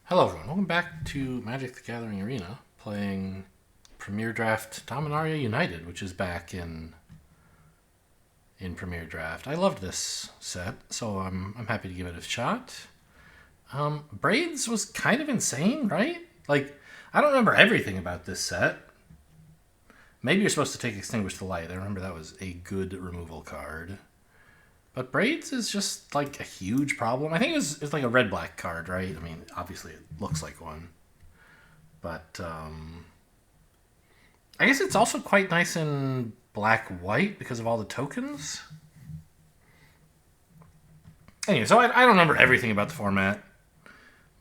Hello everyone, welcome back to Magic the Gathering Arena, playing Premier Draft Dominaria United, which is back in Premier Draft. I loved this set, so I'm happy to give it a shot. Braids was kind of insane, right? Like, I don't remember everything about this set. Maybe you're supposed to take Extinguish the Light. I remember that was a good removal card. But Braids is just like a huge problem. I think it's like a red-black card, right? I mean, obviously it looks like one. But I guess it's also quite nice in black-white because of all the tokens. Anyway, so I don't remember everything about the format.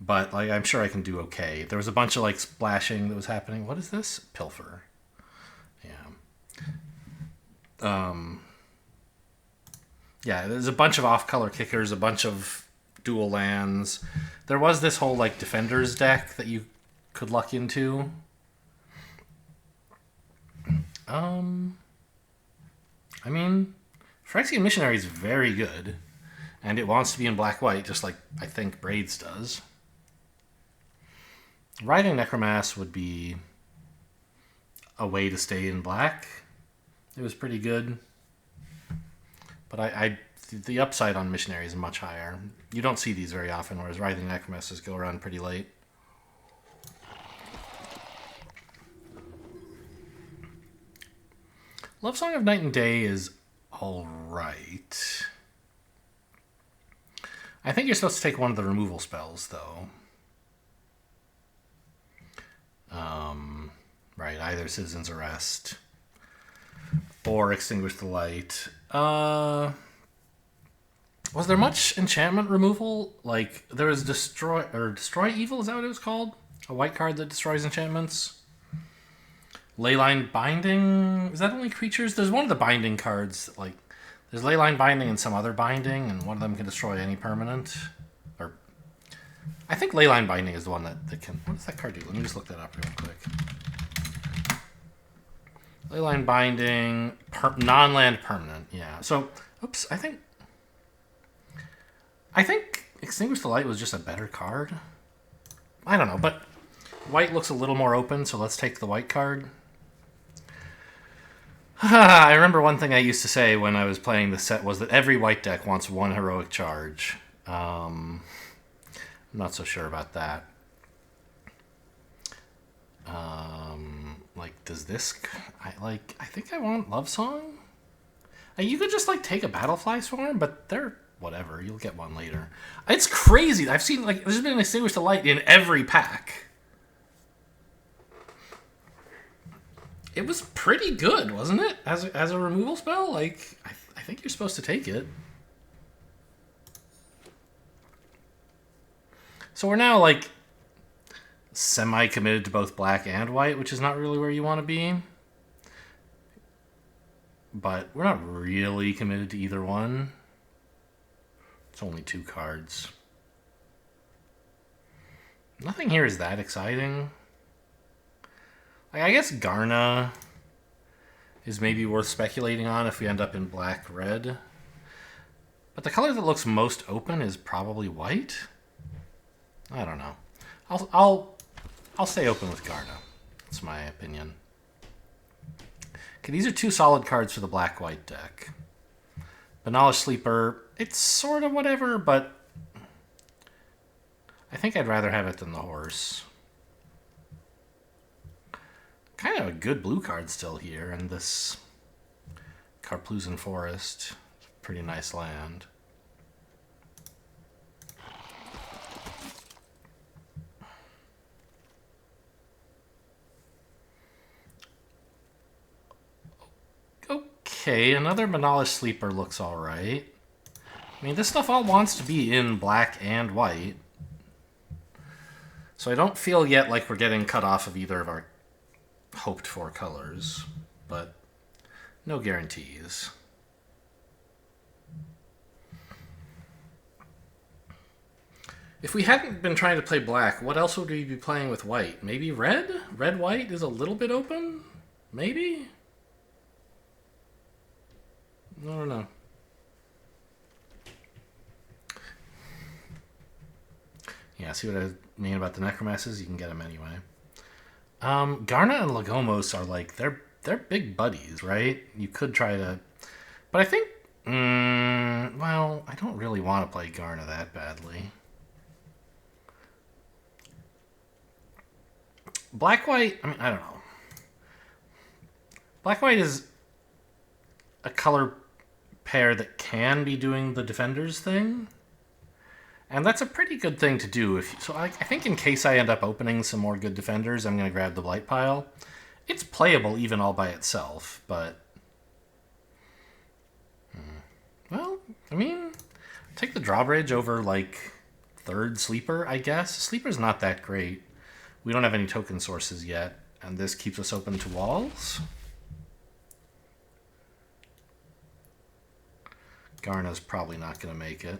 But like, I'm sure I can do okay. There was a bunch of like splashing that was happening. What is this? Pilfer. Yeah. Yeah, there's a bunch of off-color kickers, a bunch of dual lands. There was this whole like defenders deck that you could luck into. I mean, Phyrexian Missionary is very good, and it wants to be in black-white, just like I think Braids does. Writhing Necromass would be a way to stay in black. It was pretty good. But the upside on Missionary is much higher. You don't see these very often, whereas Writhing Necromasses go around pretty late. Love Song of Night and Day is alright. I think you're supposed to take one of the removal spells, though. Right, either Citizen's Arrest or Extinguish the Light. Was there much enchantment removal? Like, there was Destroy Evil, is that what it was called? A white card that destroys enchantments? Leyline Binding? Is that only creatures? There's one of the binding cards, like, there's Leyline Binding and some other binding, and one of them can destroy any permanent. Or, I think Leyline Binding is the one that can... What does that card do? Let me just look that up real quick. Leyline Binding, non-land permanent, yeah. So, oops, I think Extinguish the Light was just a better card. I don't know, but white looks a little more open, so let's take the white card. I remember one thing I used to say when I was playing the set was that every white deck wants one heroic charge. I'm not so sure about that. Like, does this... I think I want Love Song? You could just, like, take a Battlefly Swarm, but they're... Whatever, you'll get one later. It's crazy. I've seen, like, there's been an Extinguish the Light in every pack. It was pretty good, wasn't it? As a removal spell? Like, I think you're supposed to take it. So we're now, like, semi-committed to both black and white, which is not really where you want to be. But we're not really committed to either one. It's only 2 cards. Nothing here is that exciting. Like, I guess Garna is maybe worth speculating on if we end up in black-red. But the color that looks most open is probably white. I don't know. I'll stay open with Garna. That's my opinion. Okay, these are 2 solid cards for the black-white deck. Banalish Sleeper, it's sort of whatever, but I think I'd rather have it than the horse. Kind of a good blue card still here, and this Karplusan Forest, pretty nice land. Okay, another Banalish Sleeper looks alright. I mean, this stuff all wants to be in black and white. So I don't feel yet like we're getting cut off of either of our hoped-for colors. But no guarantees. If we hadn't been trying to play black, what else would we be playing with white? Maybe red? Red-white is a little bit open? Maybe? I don't know. Yeah, see what I mean about the Necromances? You can get them anyway. Garna and Lagomos are like, they're big buddies, right? You could try to... But I think... well, I don't really want to play Garna that badly. Black-White, I mean, I don't know. Black-White is a color pair that can be doing the Defenders thing. And that's a pretty good thing to do. So I think in case I end up opening some more good Defenders, I'm going to grab the Blight Pile. It's playable even all by itself, but... Well, I mean, take the Drawbridge over, like, third Sleeper, I guess. Sleeper's not that great. We don't have any token sources yet, and this keeps us open to walls. Garna's probably not going to make it.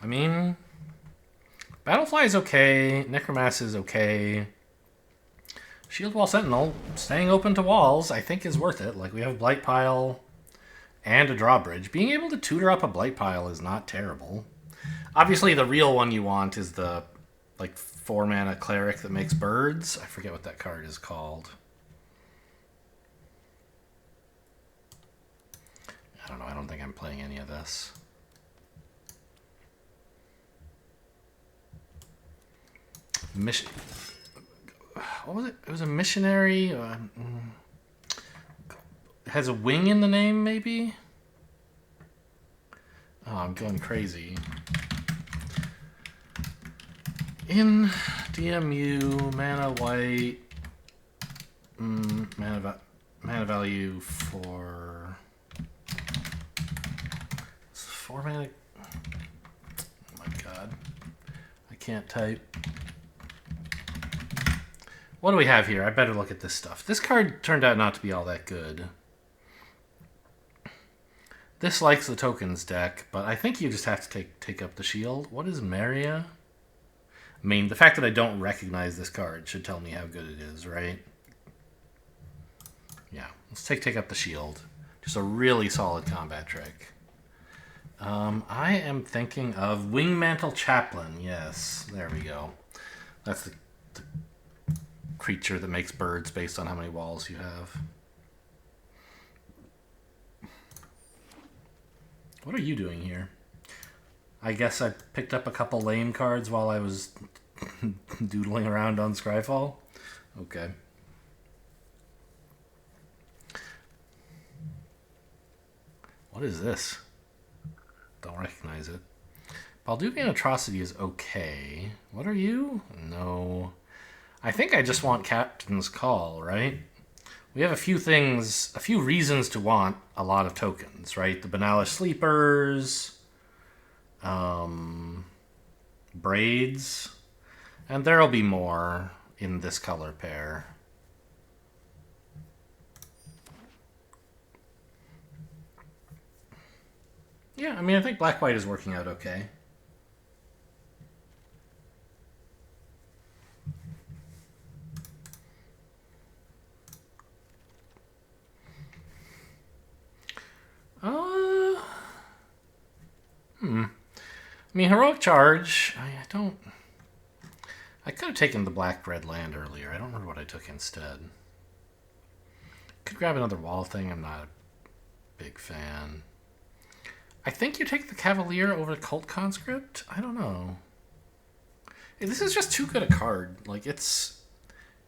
I mean, Battlefly is okay. Necromass is okay. Shield Wall Sentinel, staying open to walls, I think is worth it. Like, we have a Blight Pile and a Drawbridge. Being able to tutor up a Blight Pile is not terrible. Obviously, the real one you want is the, like, 4-mana Cleric that makes birds. I forget what that card is called. I don't know. I don't think I'm playing any of this. What was it? It was a missionary. Has a wing in the name, maybe? Oh, I'm going crazy. In DMU, mana white, mana value for 4 mana. Oh my god, I can't type. What do we have here? I better look at this stuff. This card turned out not to be all that good. This likes the tokens deck, but I think you just have to take up the shield. What is Maria? I mean, the fact that I don't recognize this card should tell me how good it is, right? Yeah, let's take up the shield. Just a really solid combat trick. I am thinking of Wingmantle Chaplain. Yes, there we go. That's the creature that makes birds based on how many walls you have. What are you doing here? I guess I picked up a couple lame cards while I was doodling around on Scryfall. Okay. What is this? Don't recognize it. Balduvian Atrocity is okay. What are you? No. I think I just want Captain's Call, right? We have a few things, a few reasons to want a lot of tokens, right? The Banalish Sleepers, Braids, and there'll be more in this color pair. Yeah, I mean, I think Black-White is working out okay. I mean, Heroic Charge, I could have taken the black-red land earlier. I don't remember what I took instead. Could grab another wall thing. I'm not a big fan. I think you take the Cavalier over Cult Conscript? I don't know. This is just too good a card. Like, it's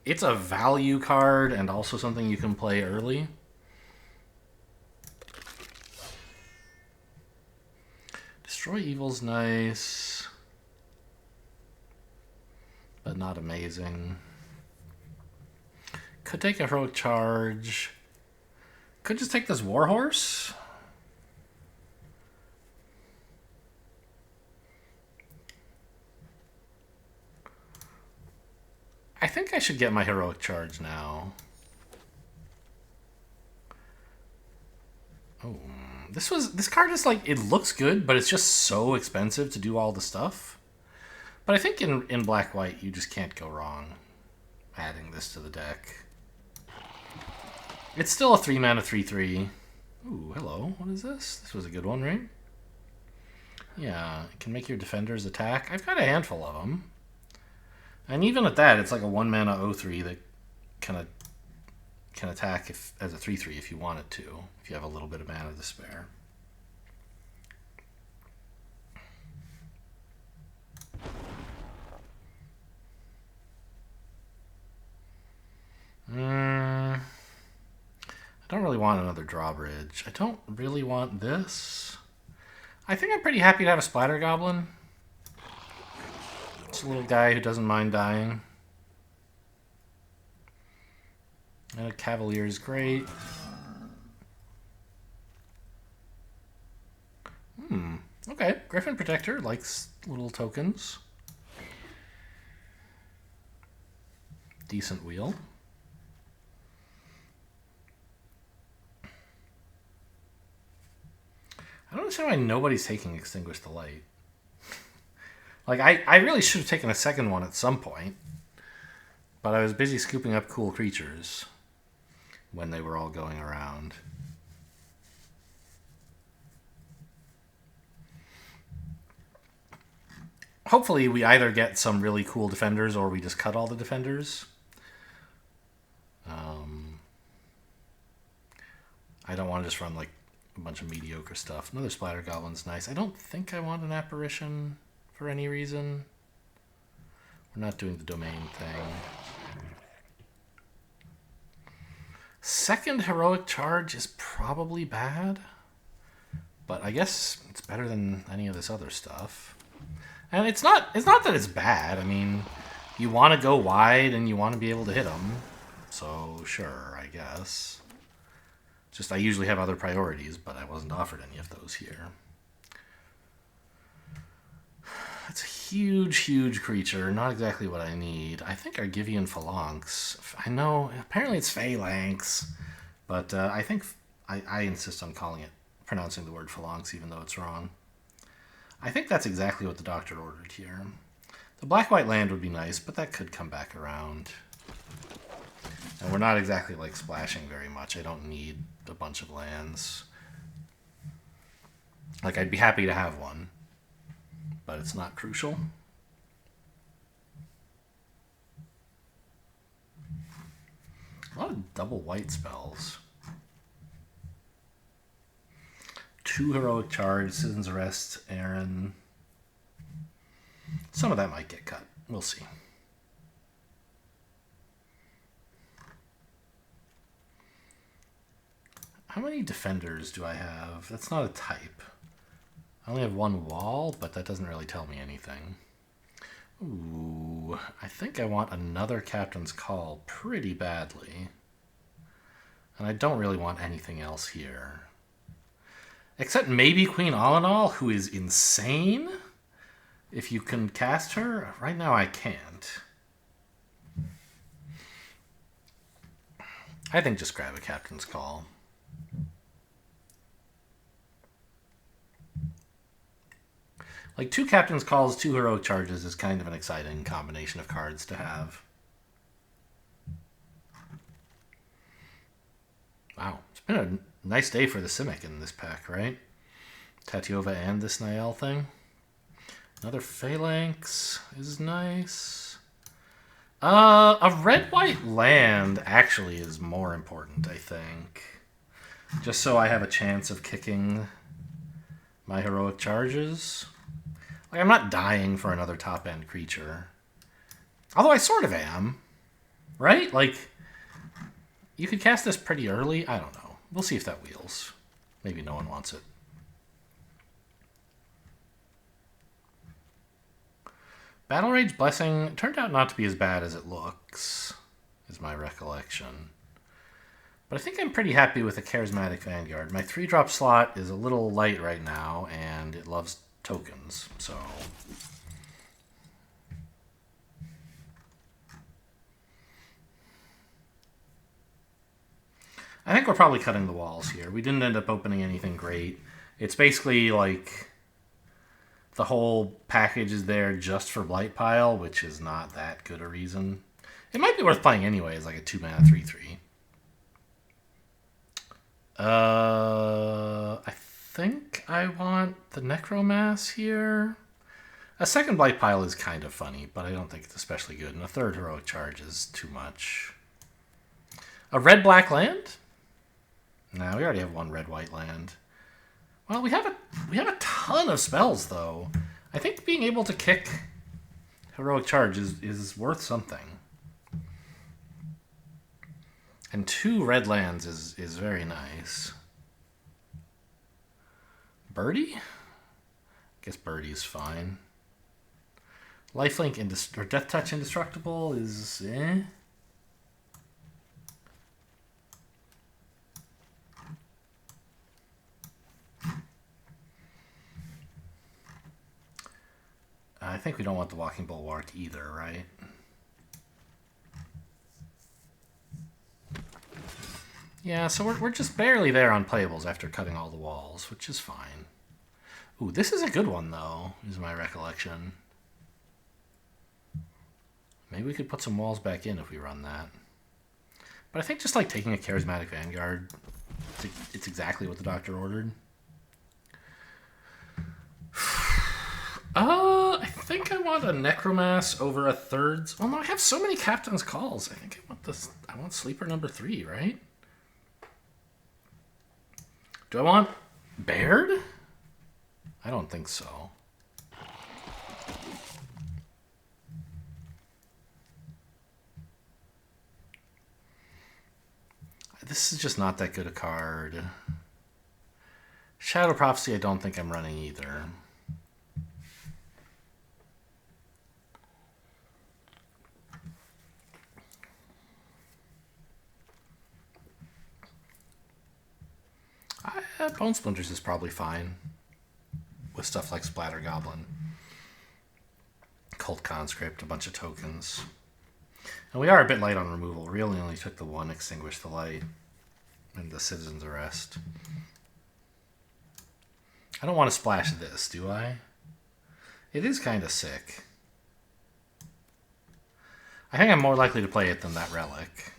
a value card and also something you can play early. Destroy Evil's nice, but not amazing. Could take a Heroic Charge. Could just take this Warhorse. I think I should get my Heroic Charge now. Oh, this card is like, it looks good, but it's just so expensive to do all the stuff. But I think in Black-White, you just can't go wrong adding this to the deck. It's still a 3-mana 3/3. Ooh, hello. What is this? This was a good one, right? Yeah, it can make your defenders attack. I've got a handful of them. And even at that, it's like a 1-mana 0/3 that can attack as a 3/3 if you want it to, if you have a little bit of mana to spare. I don't really want another drawbridge. I don't really want this. I think I'm pretty happy to have a Splatter Goblin. It's a little guy who doesn't mind dying. And a Cavalier is great. Okay, Griffin Protector likes little tokens. Decent wheel. I don't understand why nobody's taking Extinguish the Light. Like, I really should have taken a second one at some point. But I was busy scooping up cool creatures when they were all going around. Hopefully we either get some really cool defenders or we just cut all the defenders. I don't want to just run like a bunch of mediocre stuff. Another Splatter Goblin's nice. I don't think I want an Apparition for any reason. We're not doing the domain thing. Second Heroic Charge is probably bad. But I guess it's better than any of this other stuff. And it's not that it's bad. I mean, you want to go wide and you want to be able to hit them. So sure, I guess. Just I usually have other priorities, but I wasn't offered any of those here. It's a huge, huge creature. Not exactly what I need. I think Argivian Phalanx. I know, apparently it's Phalanx. But I think I insist on pronouncing the word Phalanx even though it's wrong. I think that's exactly what the doctor ordered here. The black-white land would be nice, but that could come back around. And we're not exactly like splashing very much. I don't need a bunch of lands. Like, I'd be happy to have one, but it's not crucial. A lot of double white spells. 2 Heroic Charge, Citizen's Arrest, Aaron. Some of that might get cut. We'll see. How many defenders do I have? That's not a type. I only have 1 wall, but that doesn't really tell me anything. Ooh, I think I want another Captain's Call pretty badly. And I don't really want anything else here. Except maybe Queen All-in-All, who is insane. If you can cast her. Right now I can't. I think just grab a Captain's Call. Like 2 Captain's Calls, 2 Heroic Charges is kind of an exciting combination of cards to have. Wow, it's been a nice day for the Simic in this pack, right? Tatiova and this Nael thing. Another Phalanx is nice. A red-white land actually is more important, I think. Just so I have a chance of kicking my Heroic Charges. Like, I'm not dying for another top-end creature. Although I sort of am. Right? Like, you could cast this pretty early. I don't know. We'll see if that wheels. Maybe no one wants it. Battle Rage Blessing turned out not to be as bad as it looks, is my recollection. But I think I'm pretty happy with the Charismatic Vanguard. My 3-drop slot is a little light right now, and it loves tokens, so... I think we're probably cutting the walls here. We didn't end up opening anything great. It's basically like the whole package is there just for Blight Pile, which is not that good a reason. It might be worth playing anyway as like a 2-mana 3/3. I think I want the Necromass here. A second Blight Pile is kind of funny, but I don't think it's especially good. And a third Heroic Charge is too much. A red-black land? No, we already have one red-white land. Well, we have a ton of spells, though. I think being able to kick Heroic Charge is worth something. And 2 red lands is very nice. Birdie? I guess Birdie's fine. Lifelink or Death Touch Indestructible is eh. I think we don't want the Walking Bulwark either, right? Yeah, so we're just barely there on playables after cutting all the walls, which is fine. Ooh, this is a good one, though, is my recollection. Maybe we could put some walls back in if we run that. But I think just like taking a Charismatic Vanguard, it's exactly what the doctor ordered. I think I want a Necromass over a thirds. Oh no, I have so many Captain's Calls. I think I want this. I want Sleeper number 3, right? Do I want Baird? I don't think so. This is just not that good a card. Shadow Prophecy I don't think I'm running either. Bone Splinters is probably fine with stuff like Splatter Goblin, Cult Conscript, a bunch of tokens. And we are a bit light on removal. We only took the 1 Extinguish the Light and the Citizen's Arrest. I don't want to splash this, do I? It is kind of sick. I think I'm more likely to play it than that Relic.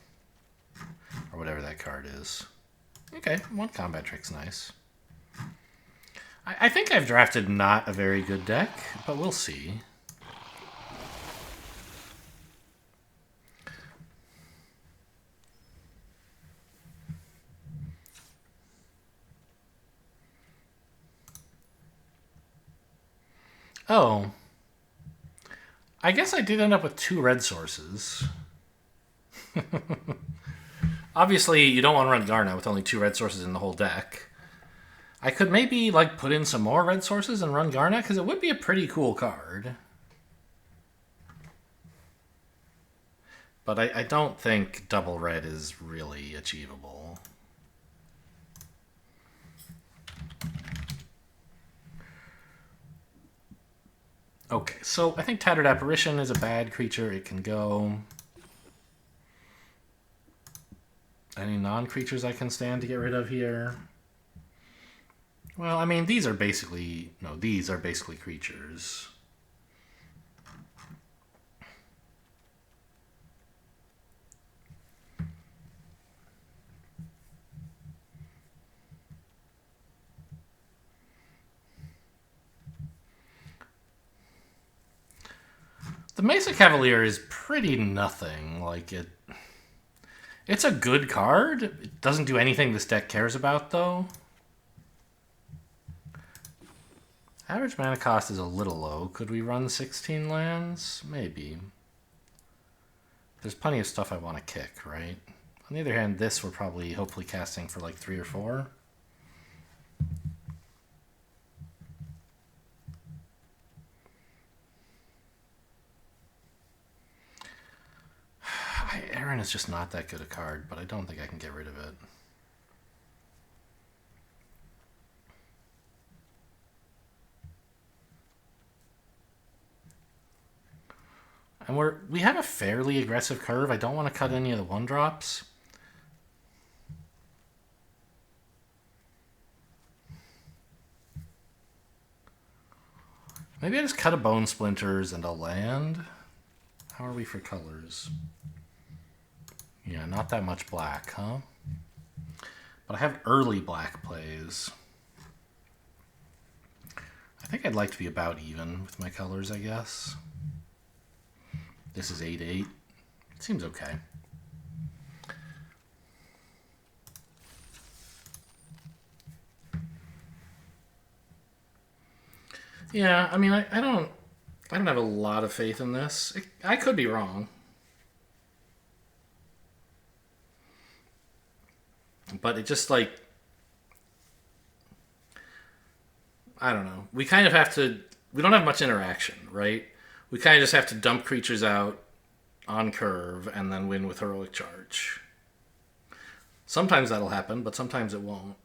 Or whatever that card is. Okay, 1 Combat Trick's nice. I think I've drafted not a very good deck, but we'll see. Oh. I guess I did end up with 2 red sources. Obviously, you don't want to run Garna with only 2 red sources in the whole deck. I could maybe like put in some more red sources and run Garna, because it would be a pretty cool card. But I don't think double red is really achievable. Okay, so I think Tattered Apparition is a bad creature. It can go. Any non-creatures I can stand to get rid of here? Well, I mean, these are basically... No, these are basically creatures. The Mesa Cavalier is pretty nothing. Like, it's a good card. It doesn't do anything this deck cares about, though. Average mana cost is a little low. Could we run 16 lands? Maybe. There's plenty of stuff I want to kick, right? On the other hand, this we're probably hopefully casting for like 3 or 4. Aaron is just not that good a card, but I don't think I can get rid of it. And we have a fairly aggressive curve. I don't want to cut any of the 1-drops. Maybe I just cut a Bone Splinters and a land. How are we for colors? Yeah, not that much black, huh? But I have early black plays. I think I'd like to be about even with my colors, I guess. This is 8-8. Seems okay. Yeah, I mean, I don't have a lot of faith in this. I could be wrong. But it just like, I don't know. We kind of have to, we don't have much interaction, right? We kind of just have to dump creatures out on curve and then win with Heroic Charge. Sometimes that'll happen, but sometimes it won't.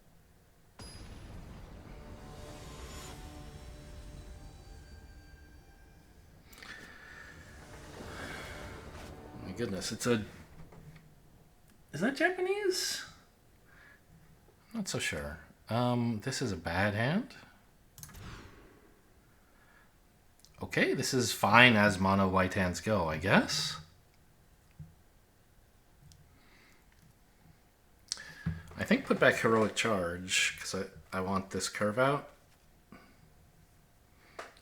My goodness, it's a... Is that Japanese? I'm not so sure. This is a bad hand. Okay, this is fine as mono white hands go, I guess. I think put back Heroic Charge, because I want this curve out.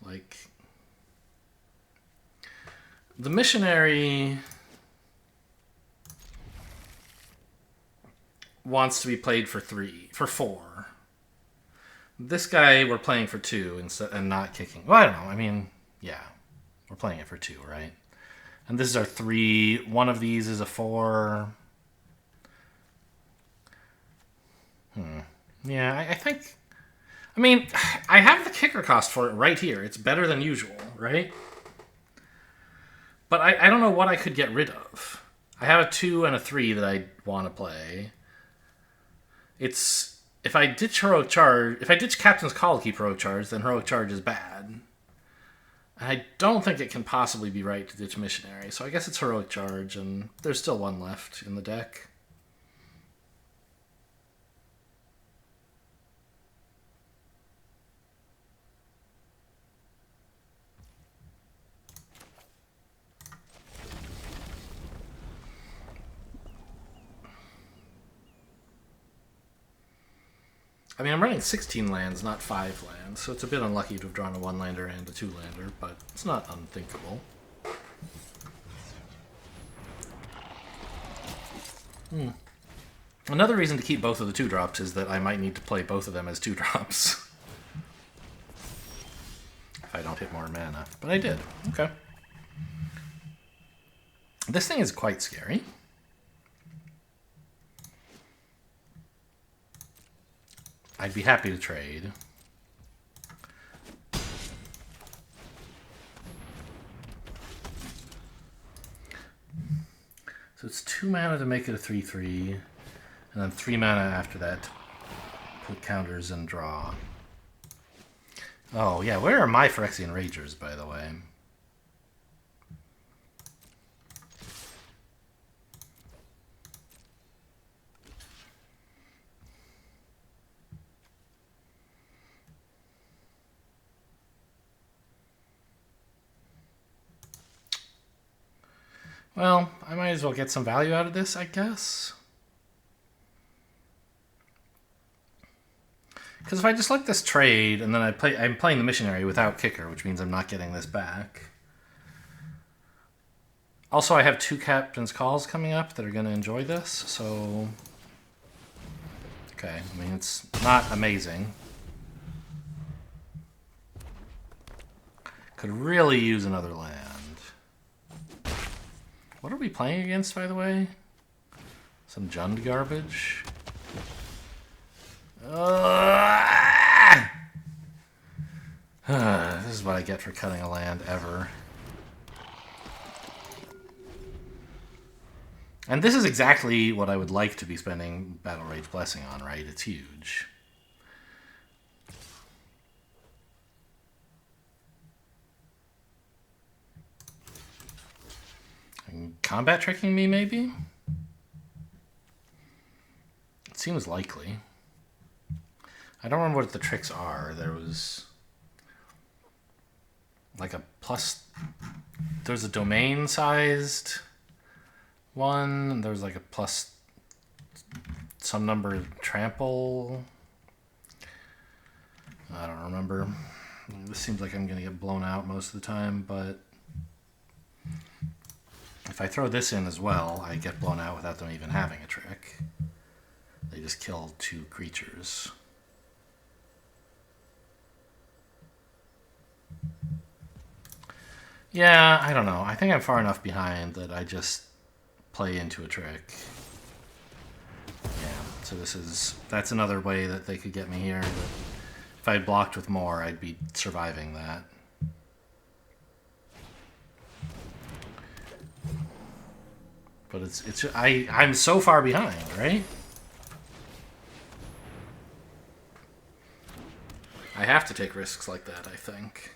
Like... The Missionary wants to be played for 4. This guy we're playing for 2 instead and not kicking. Well, I don't know. I mean, yeah, we're playing it for 2, right? And this is our 3. One of these is a 4. Yeah, I think... I mean, I have the kicker cost for it right here. It's better than usual, right? But I don't know what I could get rid of. I have a 2 and a 3 that I want to play. It's... If I ditch Heroic Charge... If I ditch Captain's Call to keep Heroic Charge, then Heroic Charge is bad. I don't think it can possibly be right to ditch Missionary, so I guess it's Heroic Charge, and there's still one left in the deck. I mean, I'm running 16 lands, not 5 lands, so it's a bit unlucky to have drawn a 1-lander and a 2-lander, but it's not unthinkable. Another reason to keep both of the 2-drops is that I might need to play both of them as 2-drops. If I don't hit more mana. But I did. Okay. This thing is quite scary. I'd be happy to trade. So it's 2 mana to make it a 3/3, and then 3 mana after that to put counters and draw. Oh yeah, where are my Phyrexian Ragers, by the way? Well, I might as well get some value out of this, I guess. Because if I just let this trade, and then I'm playing the Missionary without kicker, which means I'm not getting this back. Also, I have 2 Captain's Calls coming up that are going to enjoy this, so... Okay, I mean, it's not amazing. Could really use another land. What are we playing against, by the way? Some Jund garbage? This is what I get for cutting a land ever. And this is exactly what I would like to be spending Battle Rage Blessing on, right? It's huge. Combat tricking me, maybe? It seems likely. I don't remember what the tricks are. There was like a plus... There's a domain-sized one, and there's like a plus some number of trample. I don't remember. This seems like I'm going to get blown out most of the time, but if I throw this in as well, I get blown out without them even having a trick. They just kill 2 creatures. Yeah, I don't know. I think I'm far enough behind that I just play into a trick. Yeah, so that's another way that they could get me here. But if I had blocked with more, I'd be surviving that. But I'm so far behind, right? I have to take risks like that, I think.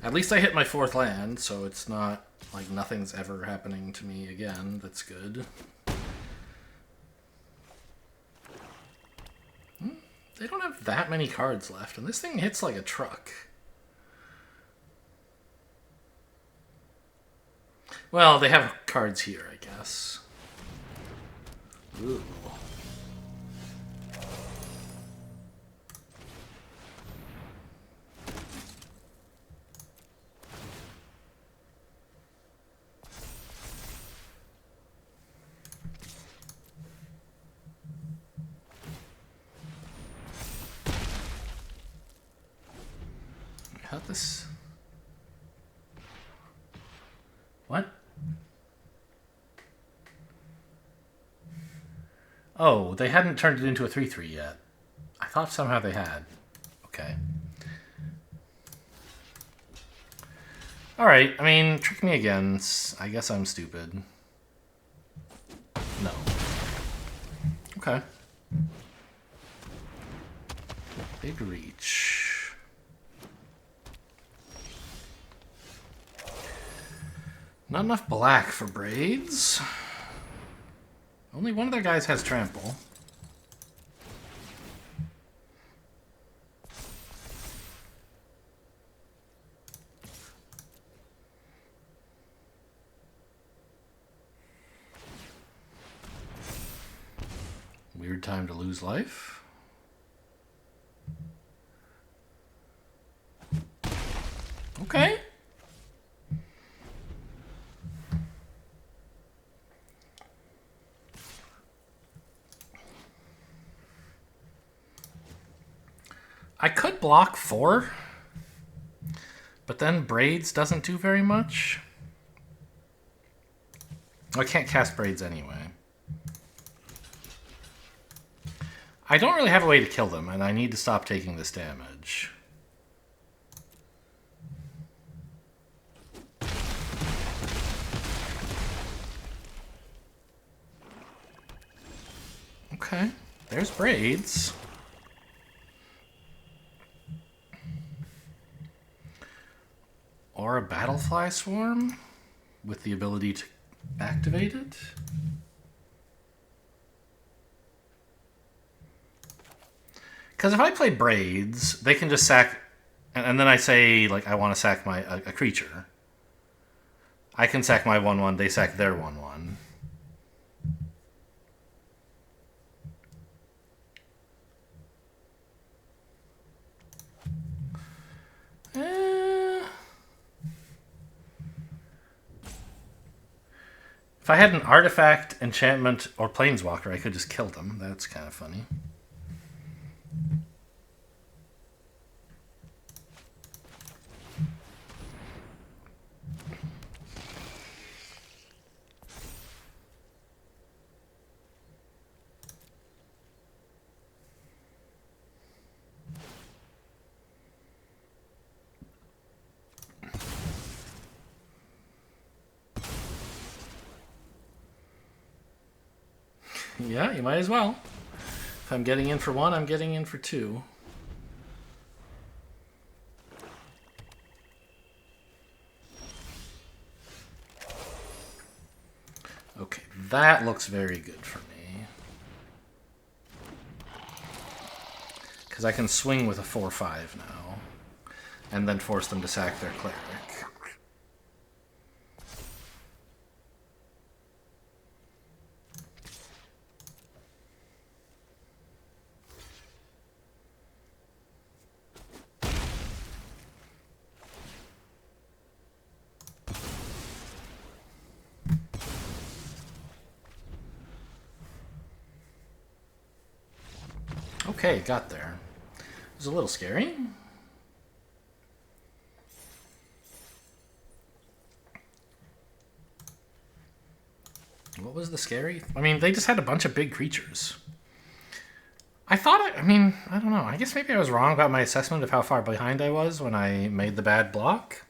At least I hit my 4th land, so it's not like nothing's ever happening to me again. That's good. They don't have that many cards left, and this thing hits like a truck. Well, they have cards here, I guess. Ooh. How this? What? Oh, they hadn't turned it into a 3/3 yet. I thought somehow they had. Okay. Alright, I mean, trick me again. I guess I'm stupid. No. Okay. Big reach. Not enough black for braids. Only one of their guys has trample. Weird time to lose life. Okay. I could block 4, but then braids doesn't do very much. I can't cast braids anyway. I don't really have a way to kill them, and I need to stop taking this damage. Okay, there's braids. Or a Battlefly Swarm with the ability to activate it. Because if I play braids, they can just sack, and then I say, like, I want to sack a creature. I can sack my 1/1, they sack their 1/1. If I had an artifact, enchantment, or planeswalker, I could just kill them. That's kind of funny. Yeah, you might as well. If I'm getting in for 1, I'm getting in for 2. Okay, that looks very good for me. Because I can swing with a 4/5 now. And then force them to sack their cleric. Okay, got there. It was a little scary. What was the scary? I mean, they just had a bunch of big creatures. I thought I don't know. I guess maybe I was wrong about my assessment of how far behind I was when I made the bad block.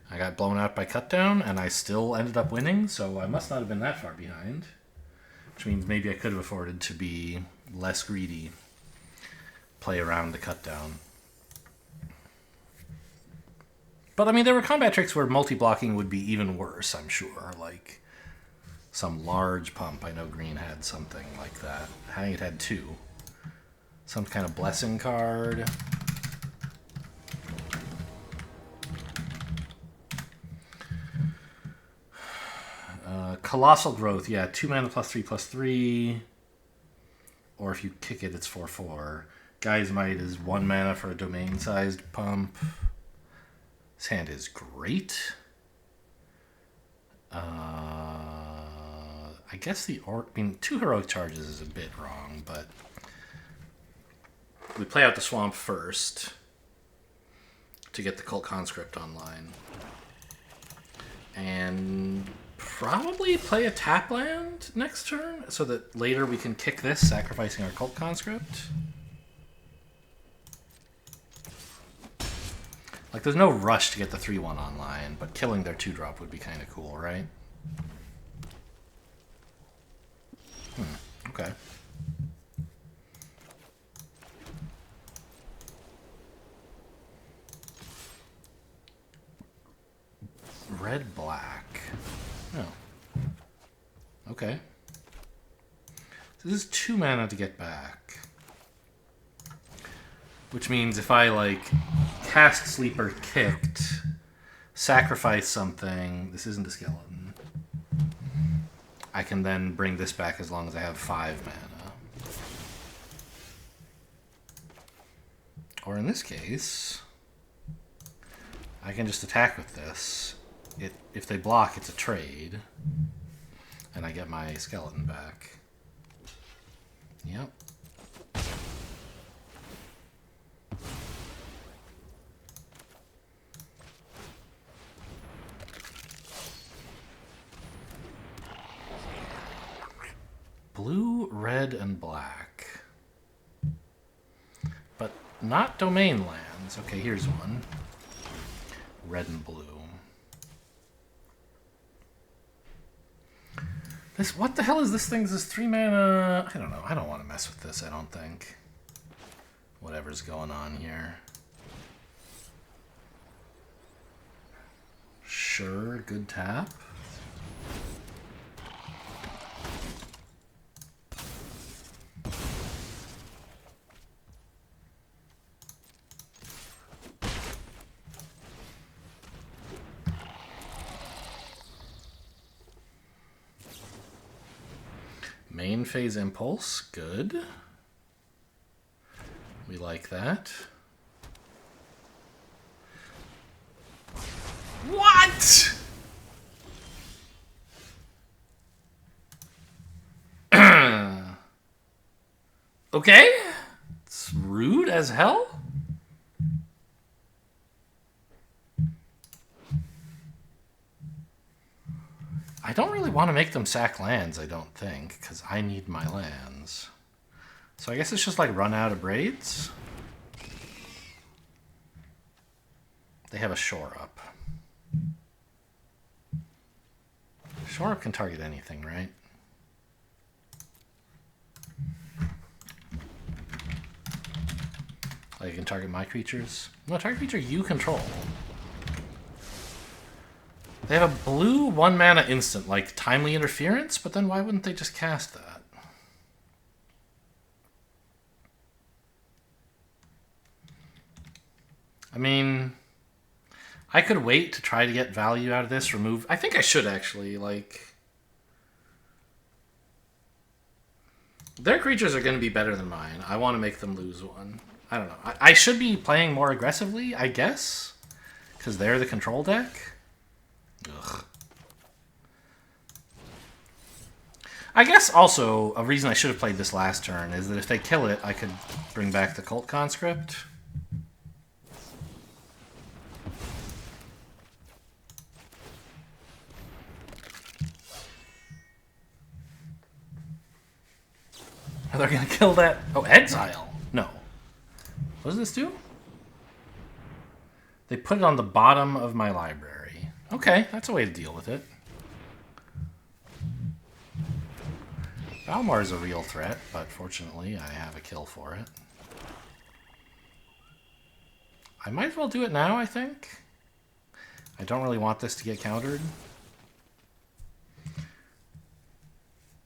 I got blown out by cutdown, and I still ended up winning, so I must not have been that far behind. Which means maybe I could have afforded to be less greedy. Play around the cutdown. But, I mean, there were combat tricks where multi-blocking would be even worse, I'm sure. Like, some large pump. I know green had something like that. I think it had two. Some kind of blessing card. Colossal Growth, yeah. 2 mana +3/+3. Or if you kick it, it's 4/4. Guy's Might is 1 mana for a domain-sized pump. This hand is great. I guess the 2 heroic charges is a bit wrong, but we play out the swamp first to get the Cult Conscript online. And probably play a tap land next turn so that later we can kick this, sacrificing our Cult Conscript. Like, there's no rush to get the 3/1 online, but killing their 2-drop would be kind of cool, right? Okay. Red-black. Oh. Okay. So this is 2 mana to get back. Which means if I, like, cast Sleeper Kicked, sacrifice something, this isn't a skeleton, I can then bring this back as long as I have 5 mana. Or in this case, I can just attack with this. If they block, it's a trade. And I get my skeleton back. Yep. Blue, red, and black. But not domain lands. Okay, here's one. Red and blue. What the hell is this thing? This is 3 mana. I don't know. I don't want to mess with this, I don't think. Whatever's going on here. Sure, good tap. Main phase impulse, good. We like that. What? Okay. It's rude as hell. I don't really want to make them sack lands, I don't think, because I need my lands. So I guess it's just like run out of braids. They have a shore up. Shore up can target anything, right? Like you can target my creatures? No, target creature you control. They have a blue 1 mana instant, like Timely Interference, but then why wouldn't they just cast that? I mean, I could wait to try to get value out of this, remove... I think I should, actually, like... Their creatures are going to be better than mine. I want to make them lose 1. I don't know. I should be playing more aggressively, I guess, because they're the control deck. Ugh. I guess also a reason I should have played this last turn is that if they kill it, I could bring back the Cult Conscript. Are they going to kill that? Oh, Exile. No. What does this do? They put it on the bottom of my library. Okay, that's a way to deal with it. Balmor is a real threat, but fortunately I have a kill for it. I might as well do it now, I think. I don't really want this to get countered.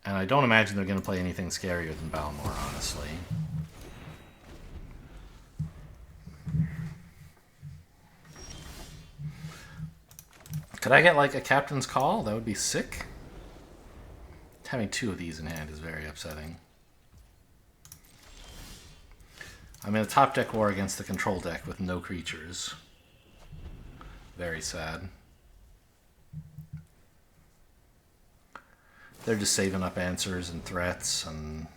And I don't imagine they're going to play anything scarier than Balmor, honestly. Could I get, like, a Captain's Call? That would be sick. Having two of these in hand is very upsetting. I'm in a top deck war against the control deck with no creatures. Very sad. They're just saving up answers and threats and...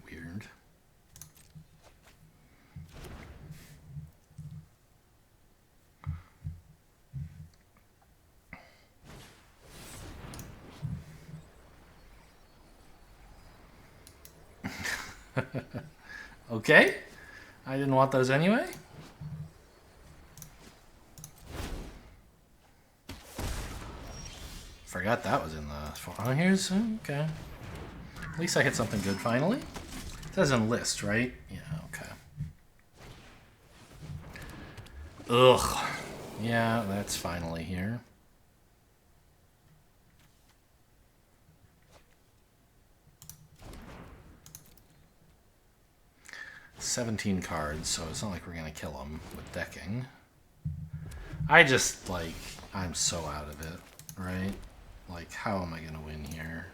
weird. Okay. I didn't want those anyway. Forgot that was in the... Oh, here's... Okay. At least I hit something good finally. It says enlist, right? Yeah, okay. Ugh. Yeah, that's finally here. $17 cards, so it's not like we're gonna kill them with decking. I just, like, I'm so out of it, right? Like, how am I gonna win here?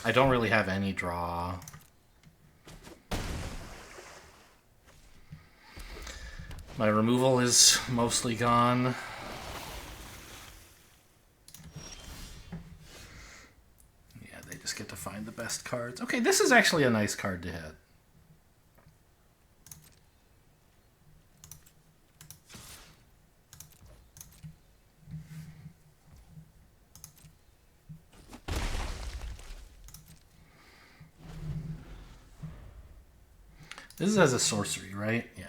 I don't really have any draw. My removal is mostly gone. Yeah, they just get to find the best cards. Okay, this is actually a nice card to hit. This is as a sorcery, right? Yeah.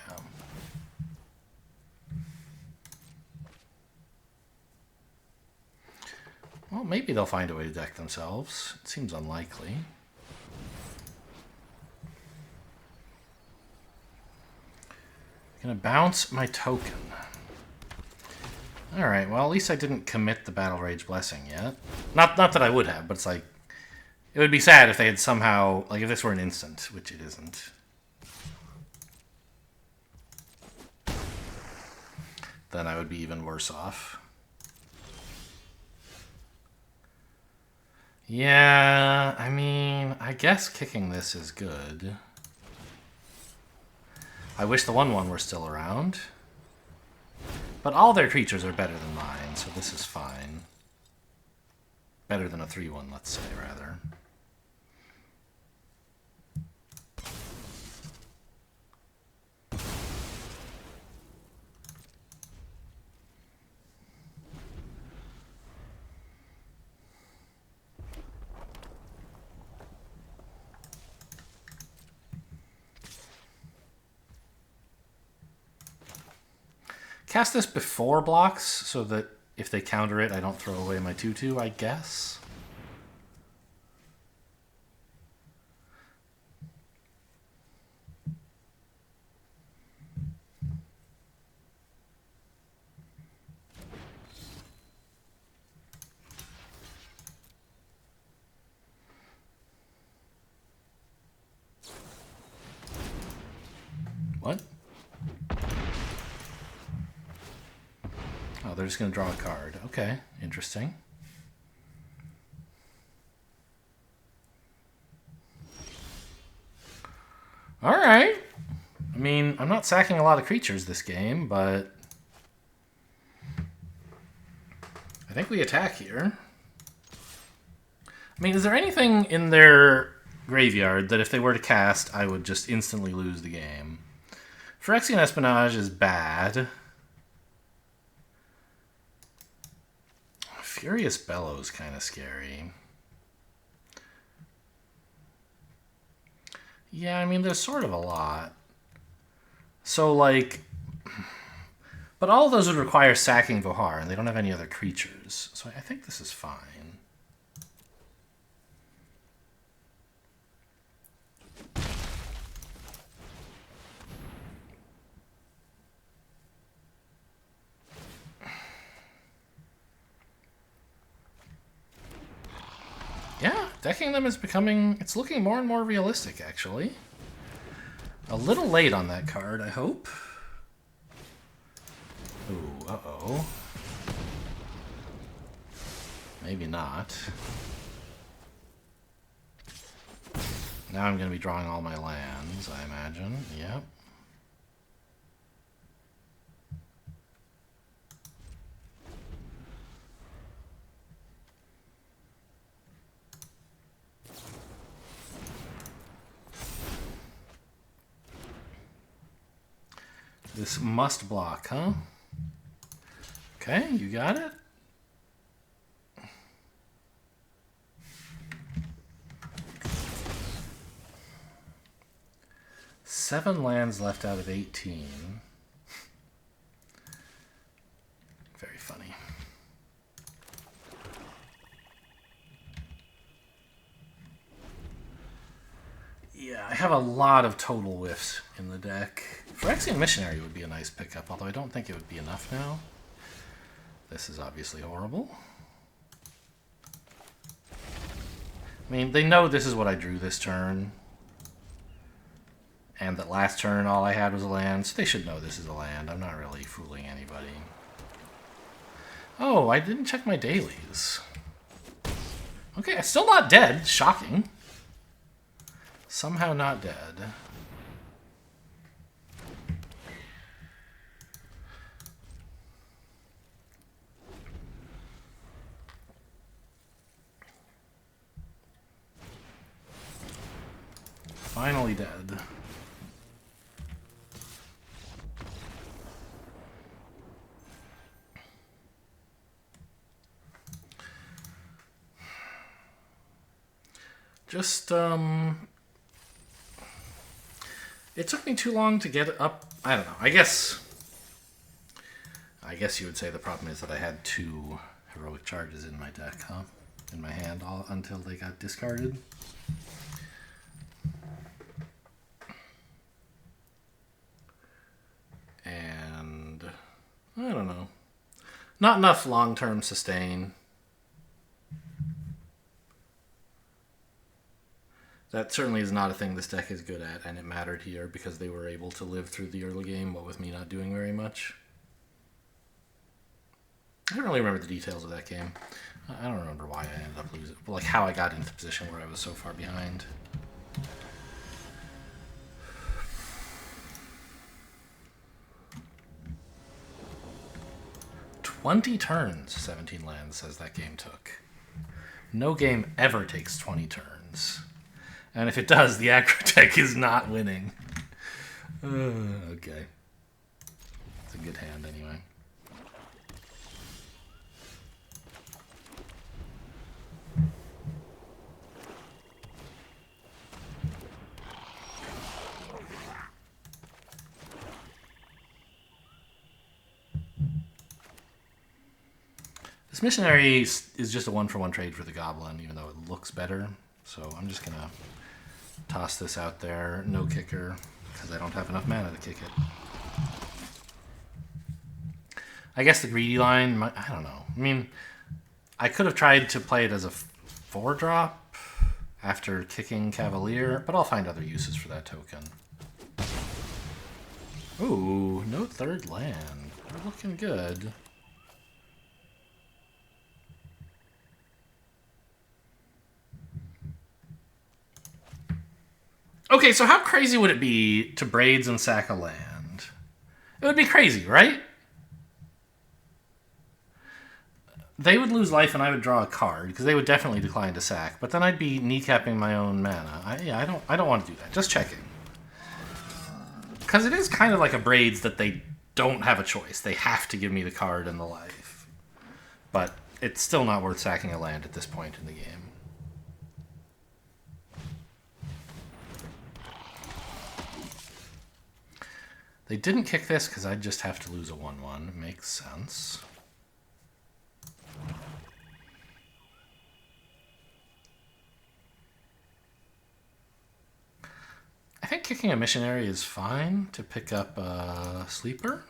Well, maybe they'll find a way to deck themselves. It seems unlikely. I'm gonna bounce my token. Alright, well, at least I didn't commit the Battle Rage Blessing yet. Not that I would have, but it's like... It would be sad if they had somehow... Like, if this were an instant, which it isn't. Then I would be even worse off. Yeah, I mean, I guess kicking this is good. I wish the 1/1 were still around. But all their creatures are better than mine, so this is fine. Better than a 3/1, let's say, rather. Cast this before blocks, so that if they counter it, I don't throw away my 2/2, I guess. What? Oh, they're just going to draw a card. Okay, interesting. Alright. I mean, I'm not sacking a lot of creatures this game, but... I think we attack here. I mean, is there anything in their graveyard that if they were to cast, I would just instantly lose the game? Phyrexian Espionage is bad. Furious Bellow is kind of scary. Yeah, I mean, there's sort of a lot. So, like... But all of those would require sacking Vohar, and they don't have any other creatures. So I think this is fine. Yeah, decking them is becoming... It's looking more and more realistic, actually. A little late on that card, I hope. Ooh, uh-oh. Maybe not. Now I'm going to be drawing all my lands, I imagine. Yep. This must block, huh? Okay, you got it. Seven lands left out of 18. Very funny. Yeah, I have a lot of total whiffs in the deck. Phyrexian Missionary would be a nice pickup, although I don't think it would be enough now. This is obviously horrible. I mean, they know this is what I drew this turn. And that last turn all I had was a land, so they should know this is a land. I'm not really fooling anybody. Oh, I didn't check my dailies. Okay, I'm still not dead. Shocking. Somehow not dead. Finally dead. Just, it took me too long to get up. I don't know. I guess you would say the problem is that I had two heroic charges in my deck, huh? In my hand until they got discarded. And I don't know. Not enough long-term sustain. That certainly is not a thing this deck is good at, and it mattered here because they were able to live through the early game, what with me not doing very much. I don't really remember the details of that game. I don't remember why I ended up losing, like how I got into the position where I was so far behind. "20 turns, 17 lands," says that game took. No game ever takes 20 turns. And if it does, the aggro deck is not winning. Okay. It's a good hand anyway. This missionary is just a one-for-one trade for the goblin, even though it looks better. So I'm just going to toss this out there. No kicker, because I don't have enough mana to kick it. I guess the greedy line, I don't know. I mean, I could have tried to play it as a 4-drop after kicking Cavalier, but I'll find other uses for that token. Ooh, no third land. We're looking good. Okay, so how crazy would it be to Braids and sack a land? It would be crazy, right? they would lose life and I would draw a card, because they would definitely decline to sack, but then I'd be kneecapping my own mana. I don't want to do that. Just checking. Because it is kind of like a Braids that they don't have a choice. They have to give me the card and the life. But it's still not worth sacking a land at this point in the game. They didn't kick this because I'd just have to lose a 1/1. Makes sense. I think kicking a missionary is fine to pick up a sleeper.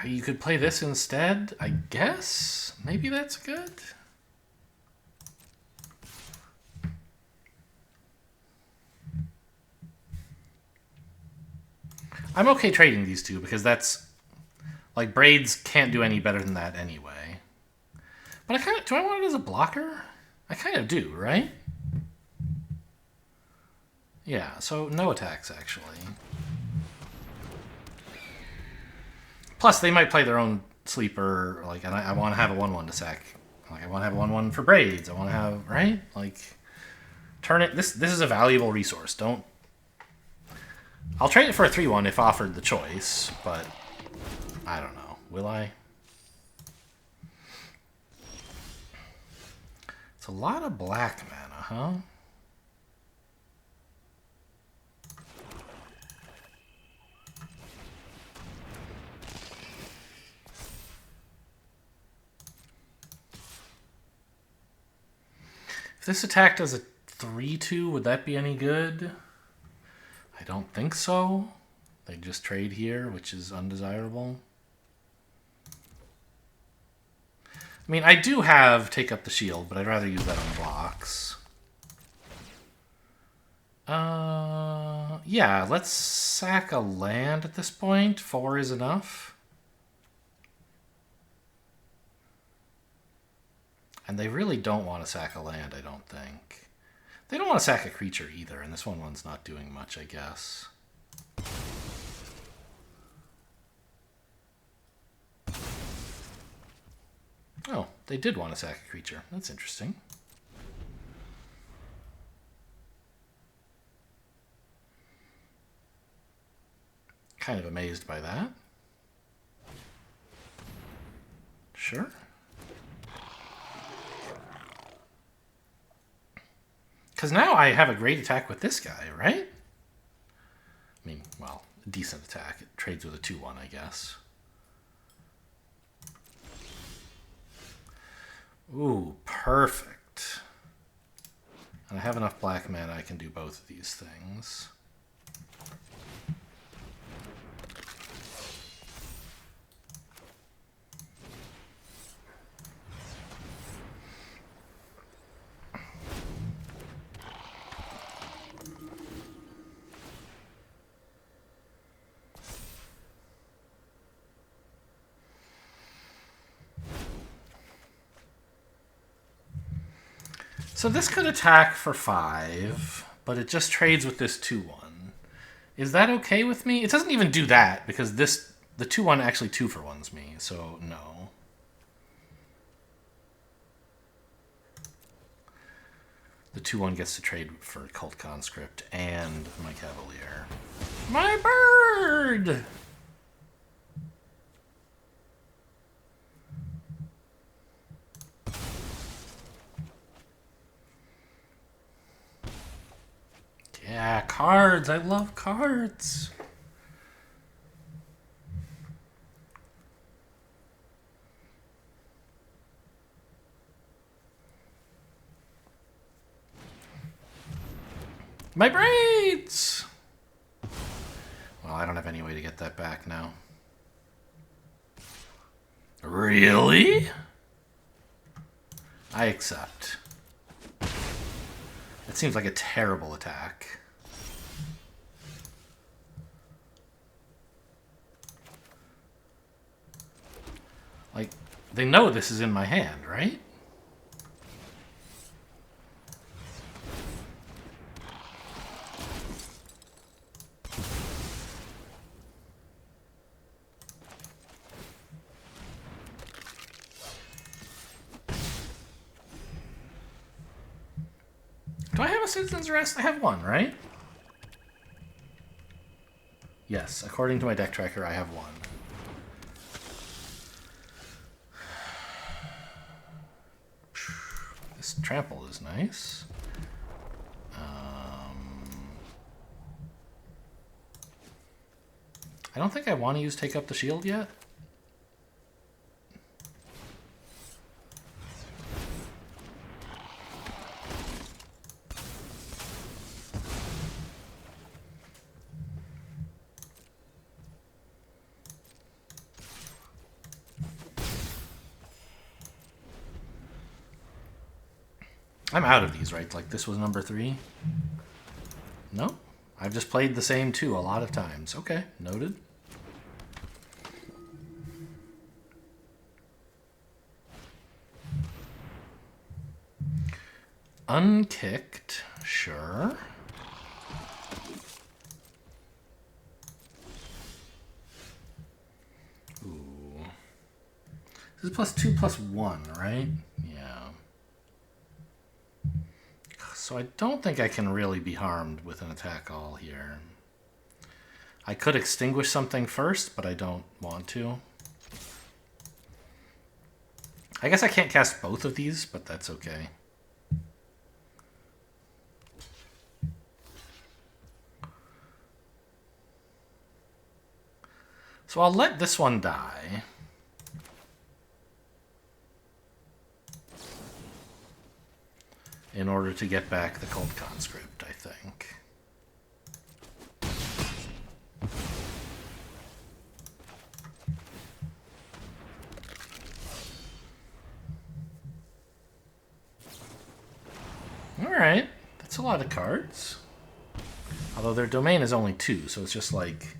You could play this instead, I guess? Maybe that's good? I'm okay trading these two because that's... Like, Braids can't do any better than that anyway. But I kind of... Do I want it as a blocker? I kind of do, right? Yeah, so no attacks, actually. Plus, they might play their own sleeper, like, and I want to have a 1/1 to sack. Like, I want to have a 1/1 for Braids. I want to have... Right? Like, turn it... This is a valuable resource. Don't... I'll trade it for a 3/1 if offered the choice, but... I don't know. Will I? It's a lot of black mana, huh? If this attack does a 3/2, would that be any good? I don't think so. They just trade here, which is undesirable. I mean, I do have Take Up the Shield, but I'd rather use that on blocks. Yeah, let's sack a land at this point. 4 is enough. And they really don't want to sack a land, I don't think. They don't want to sack a creature either, and this one's not doing much, I guess. Oh, they did want to sack a creature. That's interesting. Kind of amazed by that. Sure. Because now I have a great attack with this guy, right? I mean, well, a decent attack. It trades with a 2/1, I guess. Ooh, perfect. And I have enough black mana I can do both of these things. So this could attack for 5, but it just trades with this 2/1. Is that okay with me? It doesn't even do that, because the 2/1 actually 2-for-1s me, so no. The 2/1 gets to trade for Cult Conscript and my Cavalier. My bird! Yeah, cards. I love cards. My braids! Well, I don't have any way to get that back now. Really? I accept. It seems like a terrible attack. Like, they know this is in my hand, right? Do I have a citizen's arrest? I have one, right? Yes, according to my deck tracker, I have one. This trample is nice. I don't think I want to use Take Up the Shield yet. I'm out of these, right? Like, this was number 3? No? I've just played the same 2 a lot of times. Okay, noted. Unkicked, sure. Ooh. This is +2/+1, right? Yeah. So I don't think I can really be harmed with an attack all here. I could extinguish something first, but I don't want to. I guess I can't cast both of these, but that's okay. So I'll let this one die. In order to get back the Cult Conscript, I think. Alright, that's a lot of cards. Although their domain is only 2, so it's just like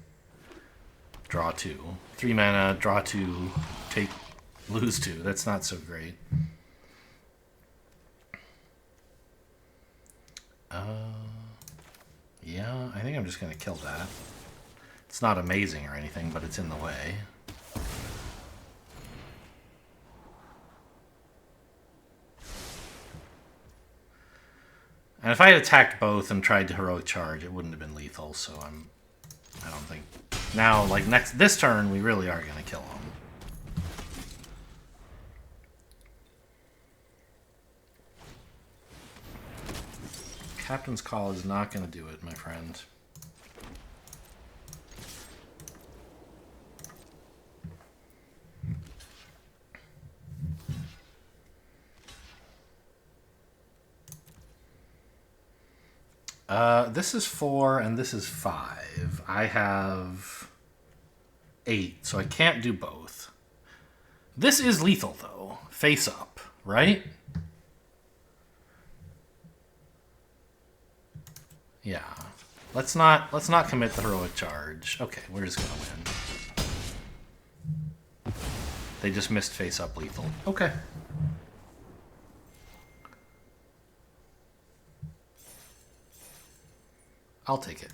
draw 2. 3 mana, draw 2, take, lose 2. That's not so great. Yeah, I think I'm just going to kill that. It's not amazing or anything, but it's in the way. And if I had attacked both and tried to heroic charge, it wouldn't have been lethal, so I don't think... Now, like, this turn, we really are going to kill him. Captain's Call is not going to do it, my friend. This is 4 and this is 5. I have 8, so I can't do both. This is lethal, though. Face up, right? Yeah. Let's not commit the heroic charge. Okay, we're just gonna win. They just missed face up lethal. Okay. I'll take it.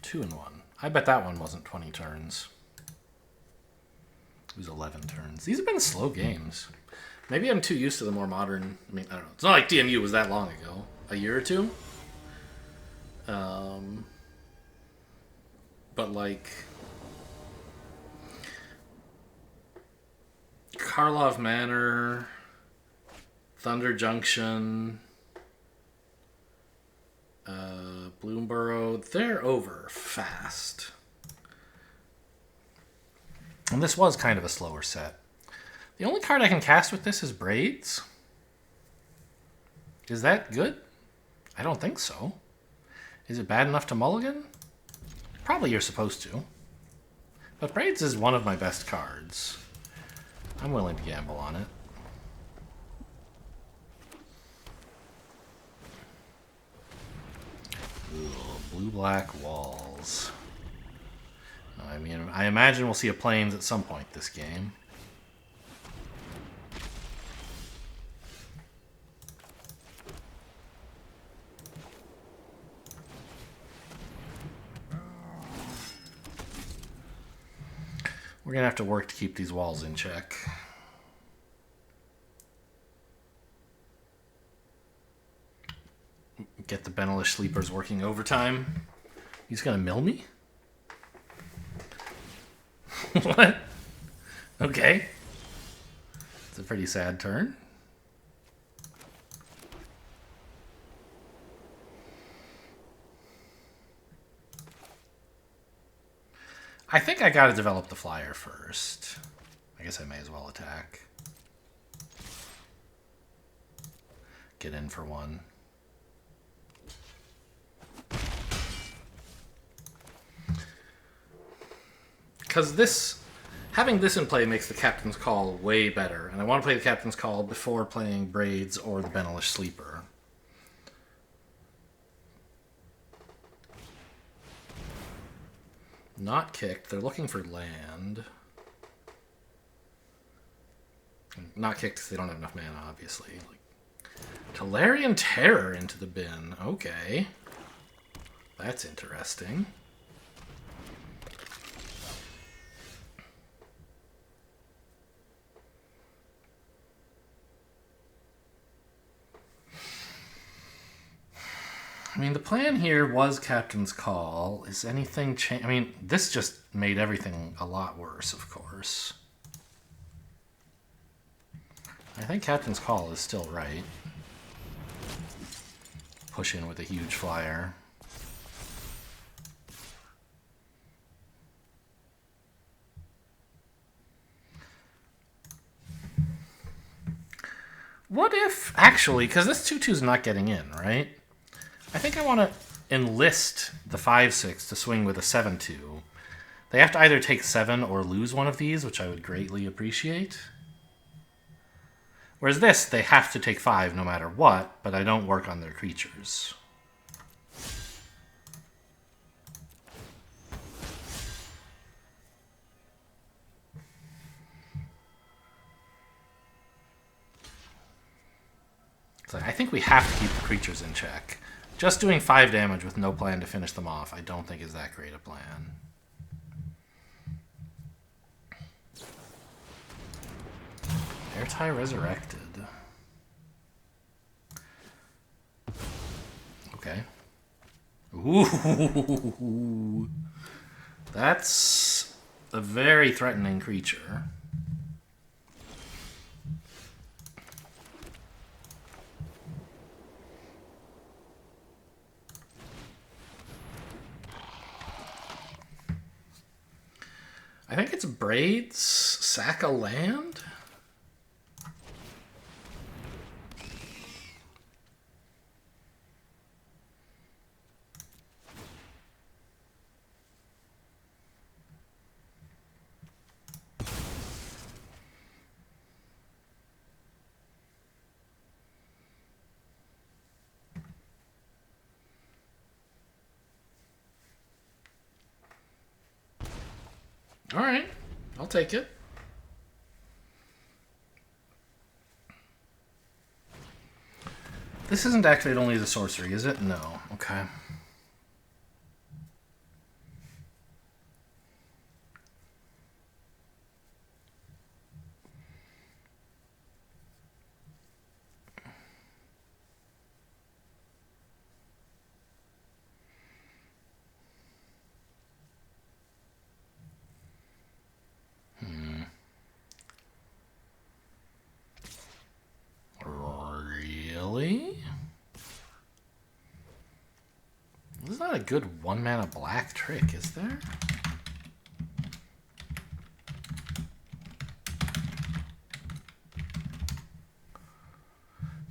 Two and 1. I bet that one wasn't 20 turns. It was 11 turns. These have been slow games. Maybe I'm too used to the more modern... I mean, I don't know. It's not like DMU was that long ago. A year or two? But, like... Karlov Manor... Thunder Junction... Bloomborough... They're over fast. And this was kind of a slower set. The only card I can cast with this is Braids. Is that good? I don't think so. Is it bad enough to mulligan? Probably you're supposed to. But Braids is one of my best cards. I'm willing to gamble on it. Ooh, blue-black walls. I mean, I imagine we'll see a plains at some point this game. We're going to have to work to keep these walls in check. Get the Benelish sleepers working overtime. He's going to mill me? What? Okay. It's a pretty sad turn. I think I gotta develop the flyer first. I guess I may as well attack. Get in for one. Because having this in play makes the Captain's Call way better. And I want to play the Captain's Call before playing Braids or the Benelish Sleeper. Not kicked. They're looking for land. Not kicked because they don't have enough mana, obviously. Tolarian Terror into the bin. Okay. That's interesting. I mean, the plan here was Captain's Call. Is anything changed? I mean, this just made everything a lot worse, of course. I think Captain's Call is still right. Push in with a huge flyer. What if, actually, because this 2/2's not getting in, right? I think I want to enlist the 5/6 to swing with a 7/2. They have to either take 7 or lose one of these, which I would greatly appreciate. Whereas this, they have to take 5 no matter what, but I don't work on their creatures. So I think we have to keep the creatures in check. Just doing 5 damage with no plan to finish them off, I don't think is that great a plan. Airtie Resurrected. Okay. Ooh. That's a very threatening creature. I think it's Braids, sack a land? All right, I'll take it. This isn't activate only as a sorcery, is it? No. Okay. Really? This is not a good 1-mana black trick, is there?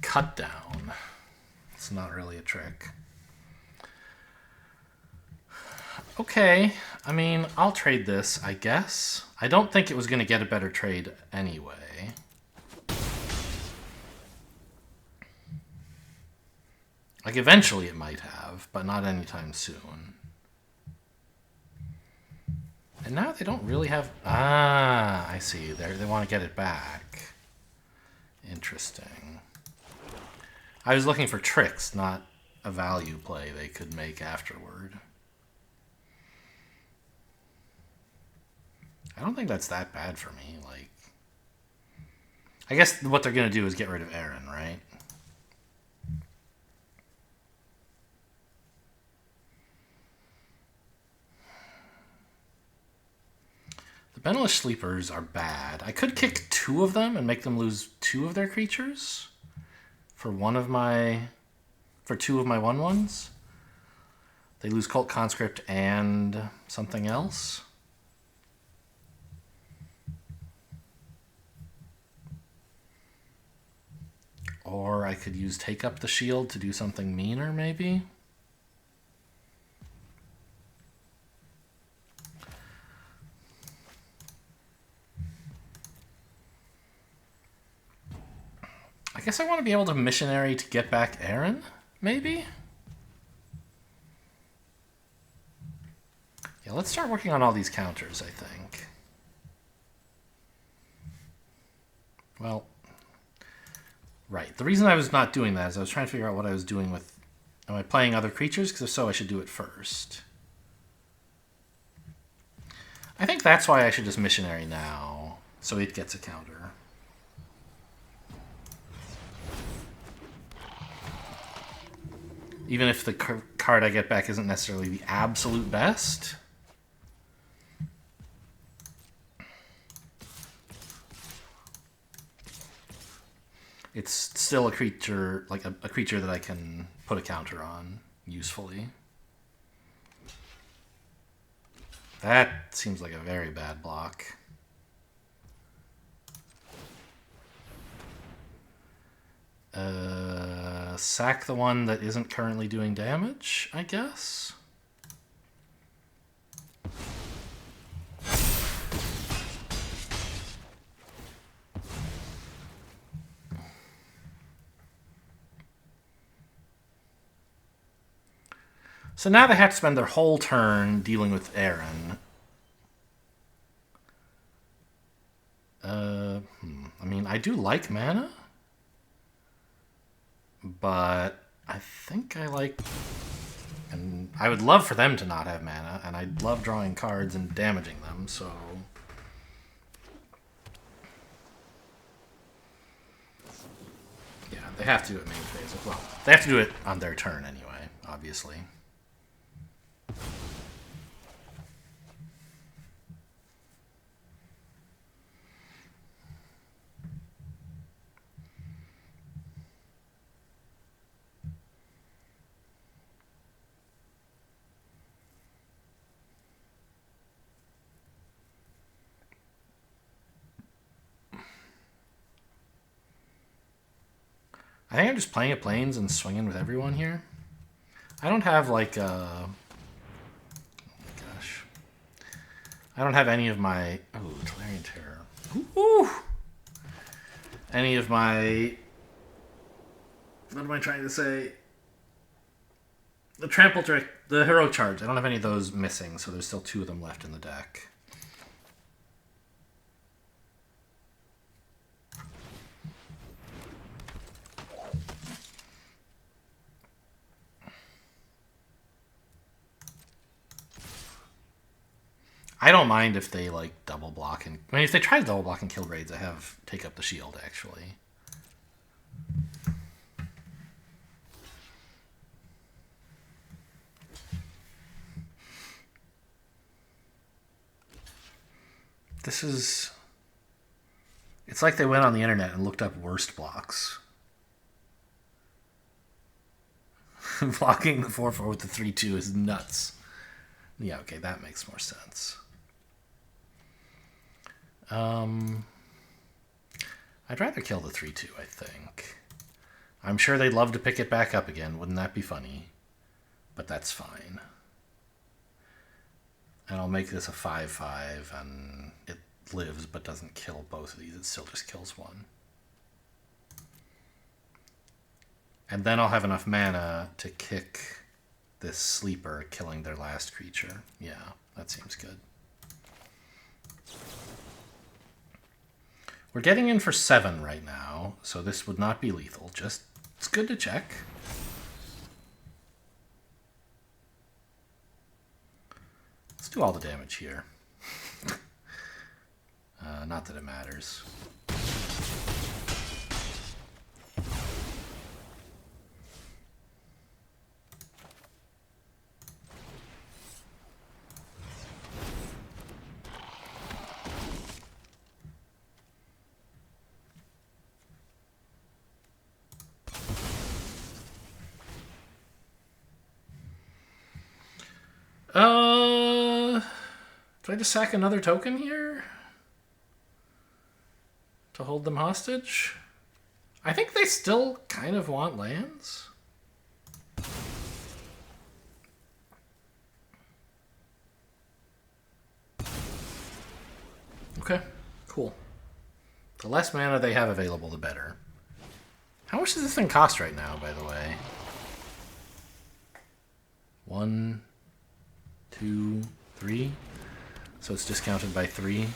Cut down. It's not really a trick. Okay, I mean, I'll trade this, I guess. I don't think it was going to get a better trade anyway. Like, eventually it might have, but not anytime soon. And now they don't really have... Ah, I see. They want to get it back. Interesting. I was looking for tricks, not a value play they could make afterward. I don't think that's that bad for me. Like, I guess what they're going to do is get rid of Aaron, right? The Benelish Sleepers are bad. I could kick 2 of them and make them lose 2 of their creatures for 2 of my 1/1s. They lose Cult Conscript and something else. Or I could use Take Up the Shield to do something meaner, maybe. I guess I want to be able to missionary to get back Aaron, maybe? Yeah, let's start working on all these counters, I think. Well, right. The reason I was not doing that is I was trying to figure out what I was doing with... Am I playing other creatures? Because if so, I should do it first. I think that's why I should just missionary now, so it gets a counter. Even if the card I get back isn't necessarily the absolute best. It's still a creature, like a creature that I can put a counter on usefully. That seems like a very bad block. Sack the one that isn't currently doing damage, I guess. So now they have to spend their whole turn dealing with Aaron. I mean, I do like mana. But I think I like... And I would love for them to not have mana, and I'd love drawing cards and damaging them, so... Yeah, they have to do it main phase. Well, they have to do it on their turn anyway, obviously. I think I'm just playing at Plains and swinging with everyone here. I don't have like oh my gosh. I don't have any of my... Oh, Clarion Terror. Ooh! Any of my... What am I trying to say? The Trample Trick, the Hero Charge. I don't have any of those missing, so there's still 2 of them left in the deck. I don't mind if they like double block and... I mean, if they try to double block and kill raids, I have Take Up the Shield, actually. This is... It's like they went on the internet and looked up worst blocks. Blocking the 4/4 with the 3/2 is nuts. Yeah, okay, that makes more sense. I'd rather kill the 3/2, I think. I'm sure they'd love to pick it back up again. Wouldn't that be funny? But that's fine. And I'll make this a 5/5, and it lives but doesn't kill both of these. It still just kills one. And then I'll have enough mana to kick this sleeper, killing their last creature. Yeah, that seems good. We're getting in for 7 right now, so this would not be lethal. Just, it's good to check. Let's do all the damage here. Not that it matters. Do I just sack another token here? To hold them hostage? I think they still kind of want lands. Okay, cool. The less mana they have available, the better. How much does this thing cost right now, by the way? 1, 2, 3. So it's discounted by 3.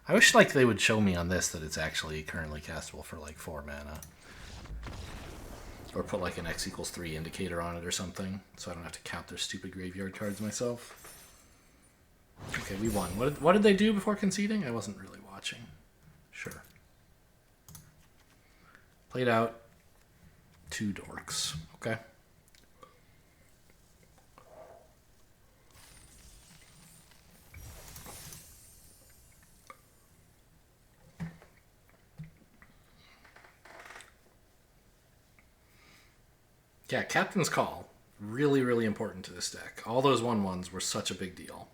I wish like they would show me on this that it's actually currently castable for like 4 mana. Or put like an X equals 3 indicator on it or something, so I don't have to count their stupid graveyard cards myself. Okay, we won. What did they do before conceding? I wasn't really watching. Sure. Played out 2 dorks. Okay. Yeah, Captain's Call. Really, really important to this deck. All those 1/1s were such a big deal.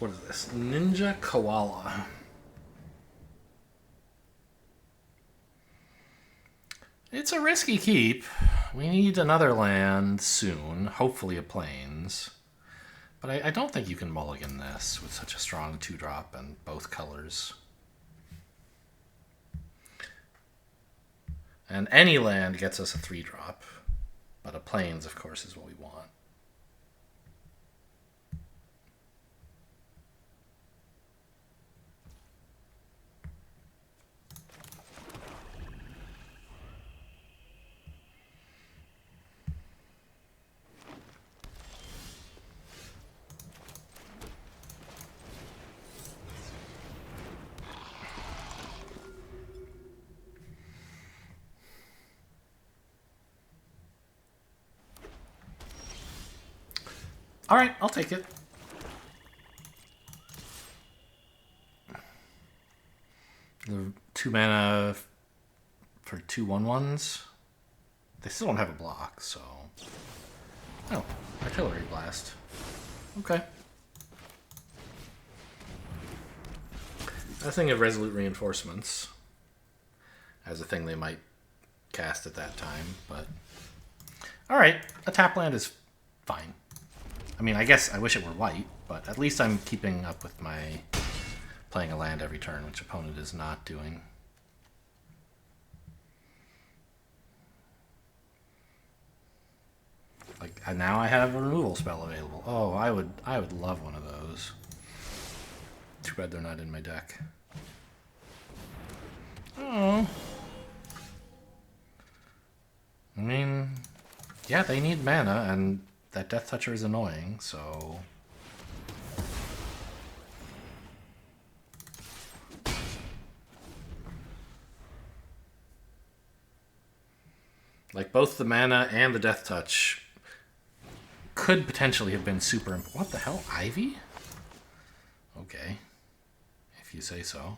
What is this? Ninja Koala. It's a risky keep. We need another land soon, hopefully a plains. But I don't think you can mulligan this with such a strong 2-drop and both colors. And any land gets us a 3-drop, but a plains, of course, is what we want. All right, I'll take it. The 2 mana for 2 1/1s. They still don't have a block, so. Oh, Artillery Blast. Okay. I was thinking of Resolute Reinforcements as a thing they might cast at that time, but. Alright, a tap land is fine. I mean, I guess I wish it were white, but at least I'm keeping up with my playing a land every turn, which opponent is not doing. Like, and now I have a removal spell available. Oh, I would love one of those. Too bad they're not in my deck. Oh. I mean, yeah, they need mana, and that Death Toucher is annoying, so. Like, both the mana and the Death Touch could potentially have been super. What the hell? Ivy? Okay. If you say so.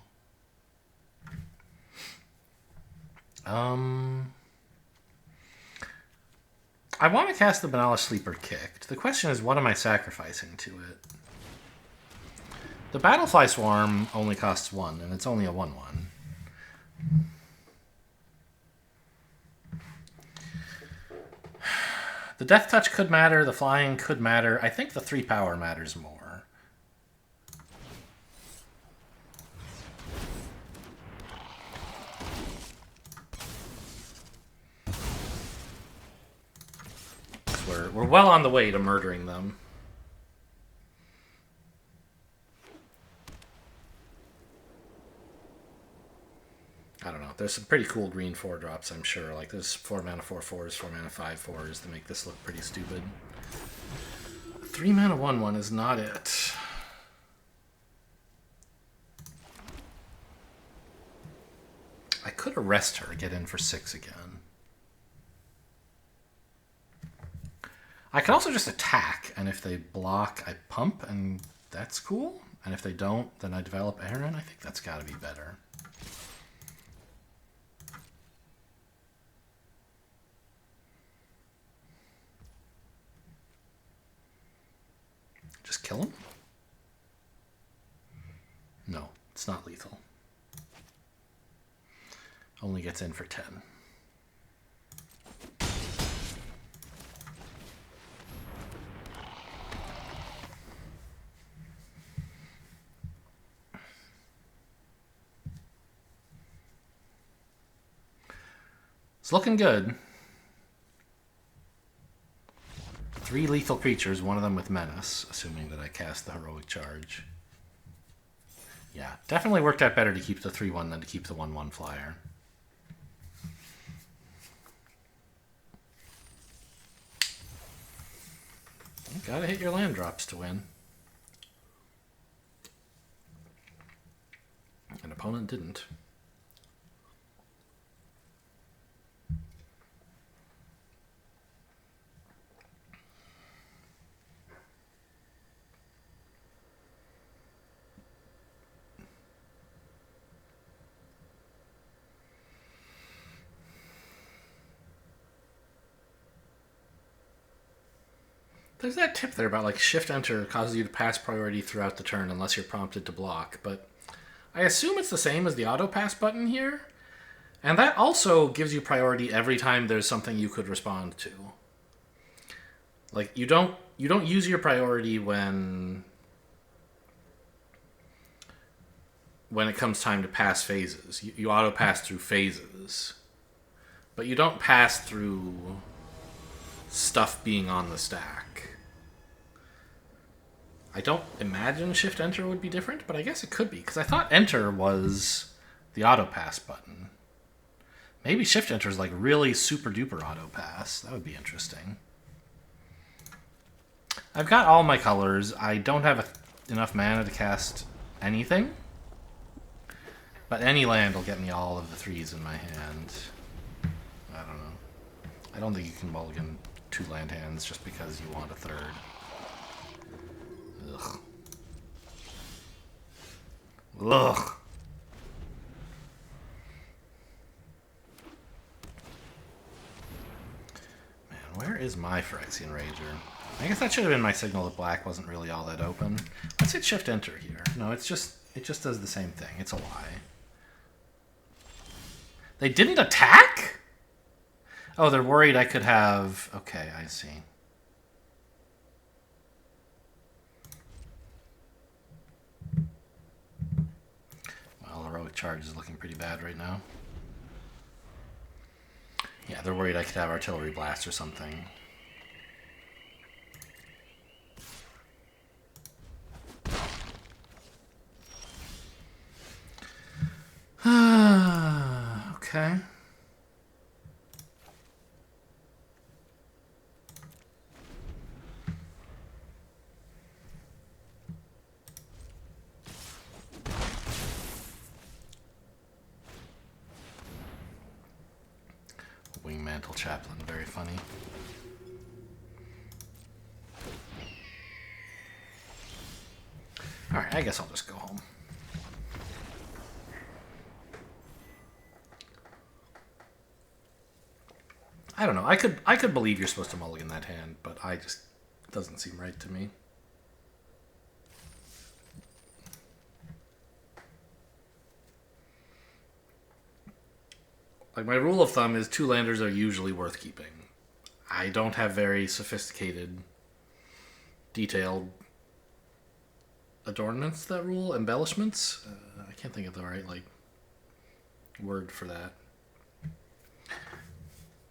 I want to cast the Banala Sleeper Kicked. The question is, what am I sacrificing to it? The Battlefly Swarm only costs 1, and it's only a 1/1. The Death Touch could matter, the flying could matter. I think the 3 power matters more. We're well on the way to murdering them. There's some pretty cool green 4-drops, I'm sure. Like, there's 4 mana 4/4s, 4 mana 5/4s to make this look pretty stupid. 3 mana 1/1 is not it. I could arrest her, get in for 6 again. I could also just attack, and if they block, I pump, and that's cool. And if they don't, then I develop Aaron. I think that's got to be better. Just kill him? No, it's not lethal. Only gets in for 10. It's looking good. 3 lethal creatures, one of them with Menace, assuming that I cast the Heroic Charge. Yeah, definitely worked out better to keep the 3/1 than to keep the 1/1 flyer. You gotta hit your land drops to win. An opponent didn't. There's that tip there about like shift enter causes you to pass priority throughout the turn unless you're prompted to block, but I assume it's the same as the auto pass button here, and that also gives you priority every time there's something you could respond to. Like you don't use your priority when it comes time to pass phases. You auto pass through phases, but you don't pass through stuff being on the stack. I don't imagine shift enter would be different, but I guess it could be, because I thought enter was the auto pass button. Maybe shift enter is like really super duper auto pass. That would be interesting. I've got all my colors. I don't have enough mana to cast anything, but any land will get me all of the 3s in my hand. I don't know. I don't think you can mulligan 2 land hands just because you want a 3rd. Ugh. Ugh. Man, where is my Phyrexian Rager? I guess that should have been my signal that black wasn't really all that open. Let's hit shift enter here. No, it just does the same thing. It's a lie. They didn't attack? Oh, they're worried I could have... Okay, I see. Well, Heroic Charge is looking pretty bad right now. Yeah, they're worried I could have Artillery Blast or something. Okay. Wingmantle Chaplain, very funny. Alright, I guess I'll just go home. I don't know. I could believe you're supposed to mulligan that hand, but it doesn't seem right to me. Like, my rule of thumb is 2 landers are usually worth keeping. I don't have very sophisticated, detailed adornments that rule. Embellishments? I can't think of the right, word for that.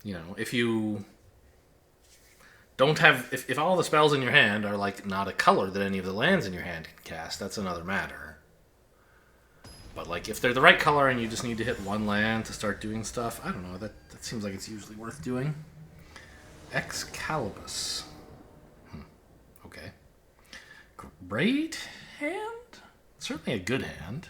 You know, if you don't have... If all the spells in your hand are, not a color that any of the lands in your hand can cast, that's another matter. But like, if they're the right color and you just need to hit one land to start doing stuff, I don't know. That seems like it's usually worth doing. Excalibus. Okay. Great hand? Certainly a good hand.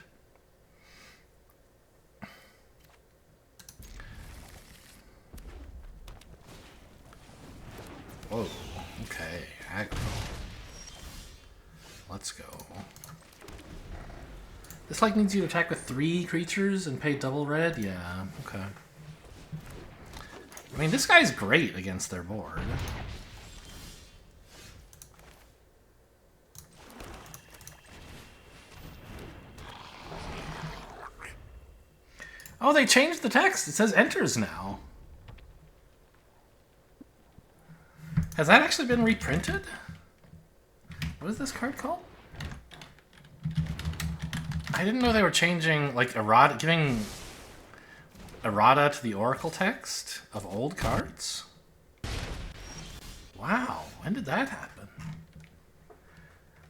Whoa. Okay. Aggro. Let's go. This like needs you to attack with 3 creatures and pay double red? Yeah, okay. I mean, this guy's great against their board. Oh, they changed the text. It says enters now. Has that actually been reprinted? What is this card called? I didn't know they were changing, like, errata, giving errata to the Oracle text of old cards? Wow, when did that happen?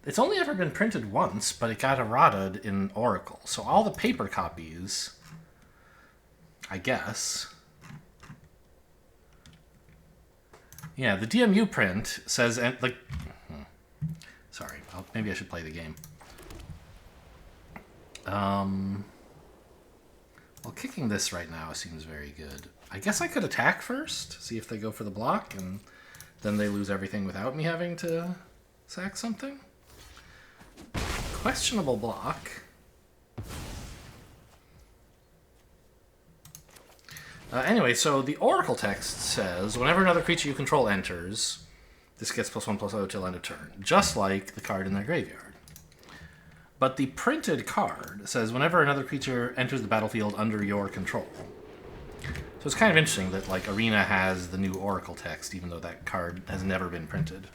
It's only ever been printed once, but it got errataed in Oracle. So all the paper copies, I guess. Yeah, the DMU print says, like, sorry, maybe I should play the game. Well, kicking this right now seems very good. I guess I could attack first, see if they go for the block, and then they lose everything without me having to sack something. Questionable block. Anyway, so the Oracle text says, whenever another creature you control enters, this gets +1/+0 till end of turn, just like the card in their graveyard. But the printed card says, whenever another creature enters the battlefield under your control. So it's kind of interesting that, like, Arena has the new Oracle text, even though that card has never been printed.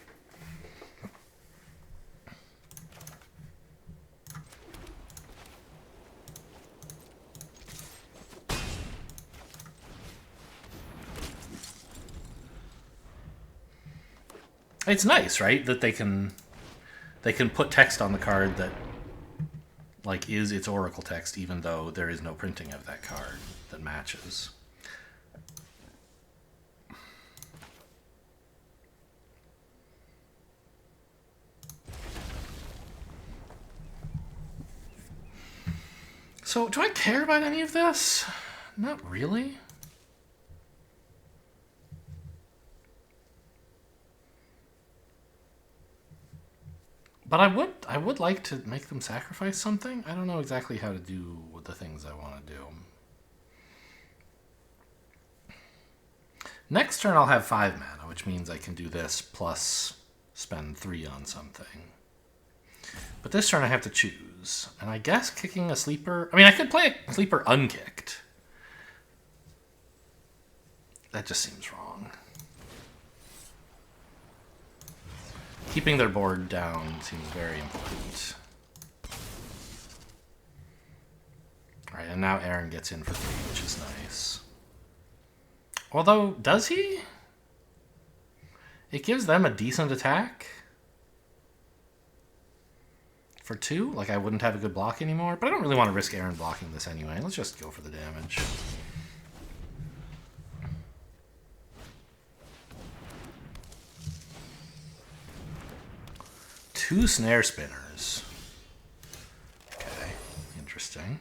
It's nice, right? That they can put text on the card that, like, is its Oracle text, even though there is no printing of that card that matches. So, do I care about any of this? Not really. But I would like to make them sacrifice something. I don't know exactly how to do the things I want to do. Next turn I'll have 5 mana, which means I can do this plus spend 3 on something. But this turn I have to choose. And I guess kicking a sleeper... I mean, I could play a sleeper unkicked. That just seems wrong. Keeping their board down seems very important. Alright, and now Aaron gets in for 3, which is nice. Although, does he? It gives them a decent attack. For 2? Like, I wouldn't have a good block anymore. But I don't really want to risk Aaron blocking this anyway. Let's just go for the damage. Two snare spinners. Okay, interesting.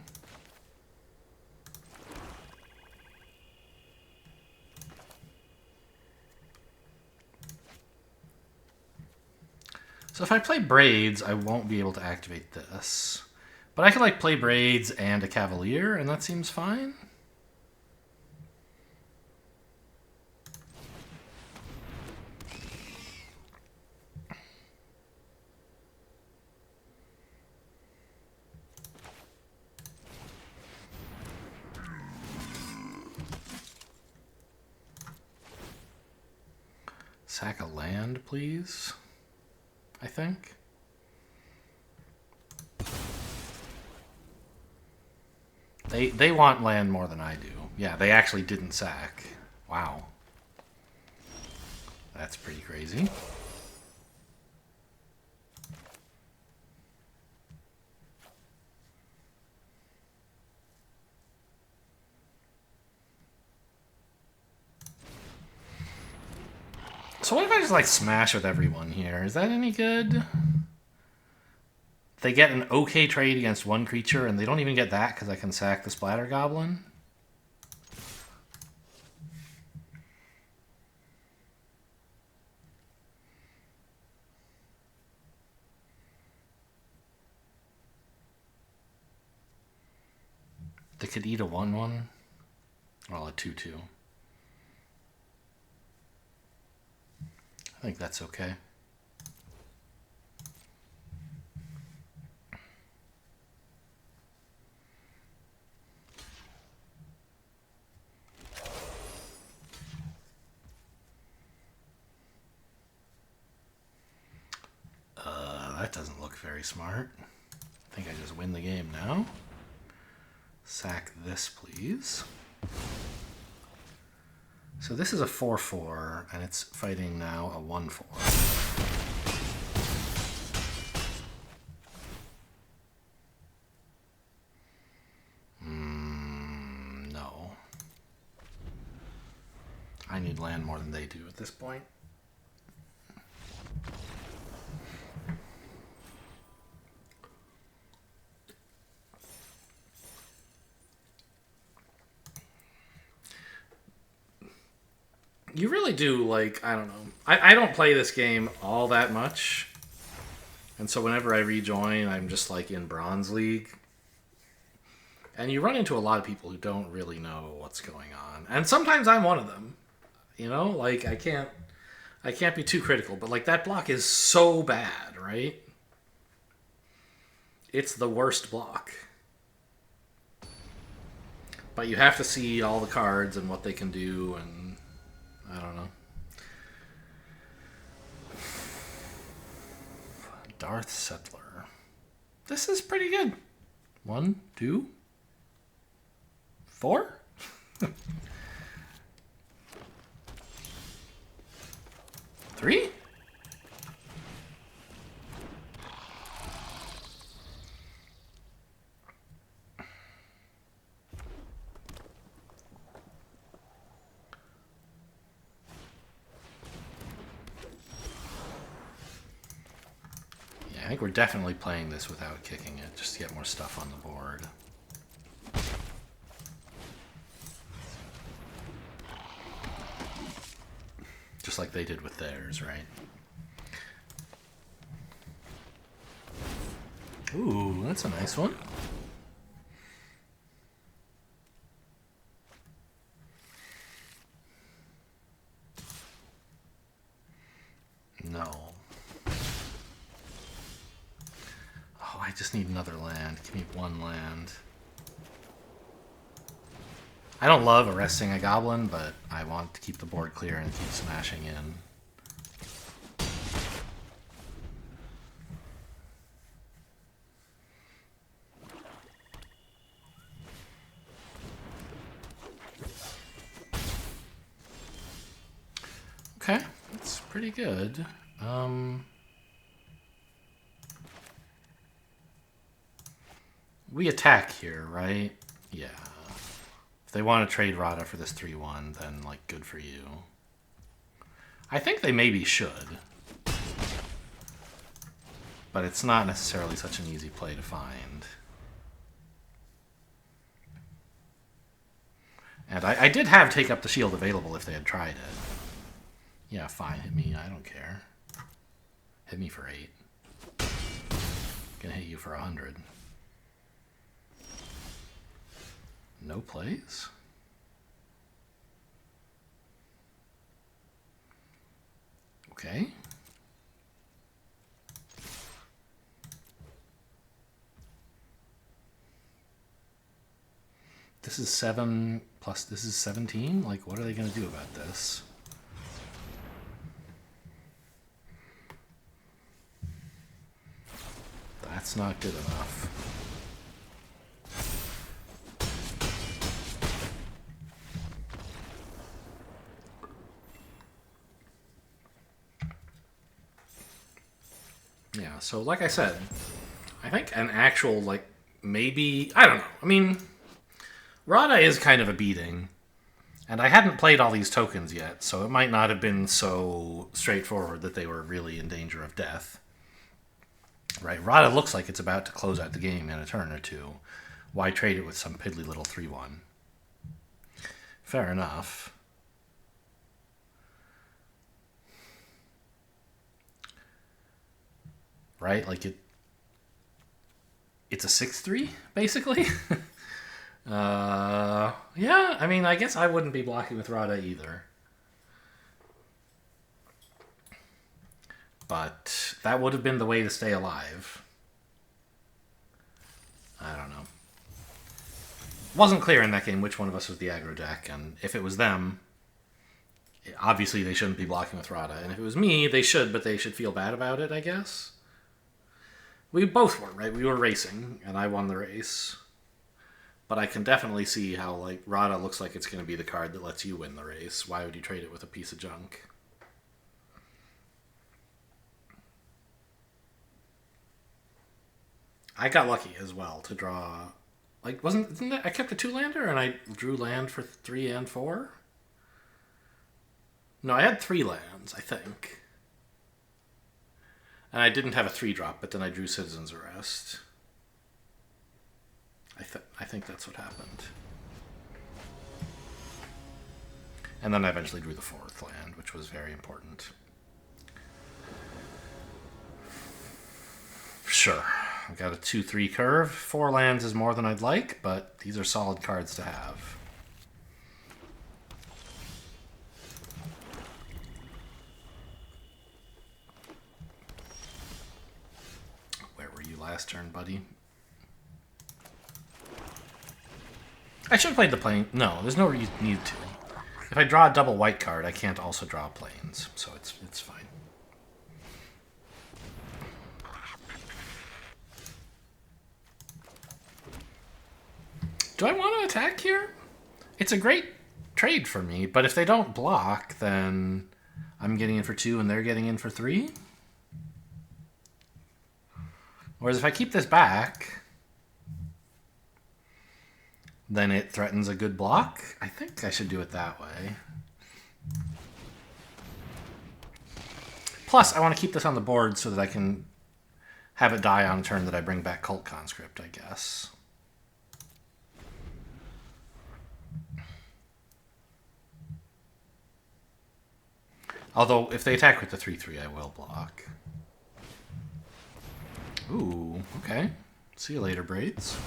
So if I play Braids, I won't be able to activate this. But I could, like, play Braids and a Cavalier, and that seems fine. Sack a land, please. I think. They want land more than I do. Yeah, they actually didn't sack. Wow. That's pretty crazy. So what if I just, like, smash with everyone here? Is that any good? They get an okay trade against one creature, and they don't even get that because I can sack the Splatter Goblin? They could eat a 1/1. Well, a 2/2. I think that's okay. That doesn't look very smart. I think I just win the game now. Sack this, please. So this is a 4/4, and it's fighting now a 1/4. No. I need land more than they do at this point. You really do, like, I don't know. I don't play this game all that much. And so whenever I rejoin, I'm just, like, in Bronze League. And you run into a lot of people who don't really know what's going on. And sometimes I'm one of them. You know? Like, I can't be too critical. But, like, that block is so bad, right? It's the worst block. But you have to see all the cards and what they can do and... I don't know. Darth Settler. This is pretty good. 1, 2, 4? 3? I think we're definitely playing this without kicking it, just to get more stuff on the board. Just like they did with theirs, right? Ooh, that's a nice one. No. I just need another land. Give me one land. I don't love arresting a goblin, but I want to keep the board clear and keep smashing in. Okay, that's pretty good. We attack here, right? Yeah. If they want to trade Rada for this 3/1, then, like, good for you. I think they maybe should. But it's not necessarily such an easy play to find. And I did have Take Up the Shield available if they had tried it. Yeah, fine, hit me, I don't care. Hit me for 8. Gonna hit you for 100. No plays? Okay. This is 7 plus this is 17? Like, what are they going to do about this? That's not good enough. Yeah, so like I said, I think an actual, like, maybe... I don't know. I mean, Rada is kind of a beating. And I hadn't played all these tokens yet, so it might not have been so straightforward that they were really in danger of death. Right, Rada looks like it's about to close out the game in a turn or two. Why trade it with some piddly little 3-1? Fair enough. Right, like it's a 6-3, basically. Yeah, I mean, I guess I wouldn't be blocking with Rada either. But that would have been the way to stay alive. I don't know. Wasn't clear in that game which one of us was the aggro deck, and if it was them, obviously they shouldn't be blocking with Rada. And if it was me, they should, but they should feel bad about it, I guess. We both were, right? We were racing, and I won the race. But I can definitely see how, like, Rada looks like it's going to be the card that lets you win the race. Why would you trade it with a piece of junk? I got lucky as well to draw. Like, I kept a 2-lander and I drew land for 3 and 4? No, I had 3 lands, I think. And I didn't have a 3-drop, but then I drew Citizen's Arrest. I think that's what happened. And then I eventually drew the 4th land, which was very important. Sure. I've got a 2-3 curve. 4 lands is more than I'd like, but these are solid cards to have. Where were you last turn, buddy? I should have played the plane. No, there's no need to. If I draw a double white card, I can't also draw planes, so it's fine. Do I want to attack here? It's a great trade for me, but if they don't block, then I'm getting in for 2 and they're getting in for 3. Whereas if I keep this back, then it threatens a good block. I think I should do it that way. Plus, I want to keep this on the board so that I can have it die on a turn that I bring back Cult Conscript, I guess. Although, if they attack with the 3-3, I will block. Ooh, okay. See you later, Braids.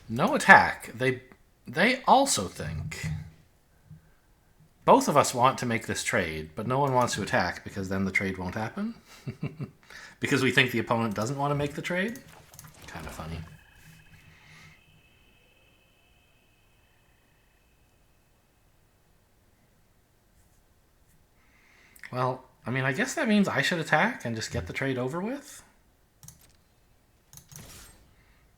No attack. They also think... Both of us want to make this trade, but no one wants to attack because then the trade won't happen. Because we think the opponent doesn't want to make the trade. Kind of funny. Well, I mean, I guess that means I should attack and just get the trade over with.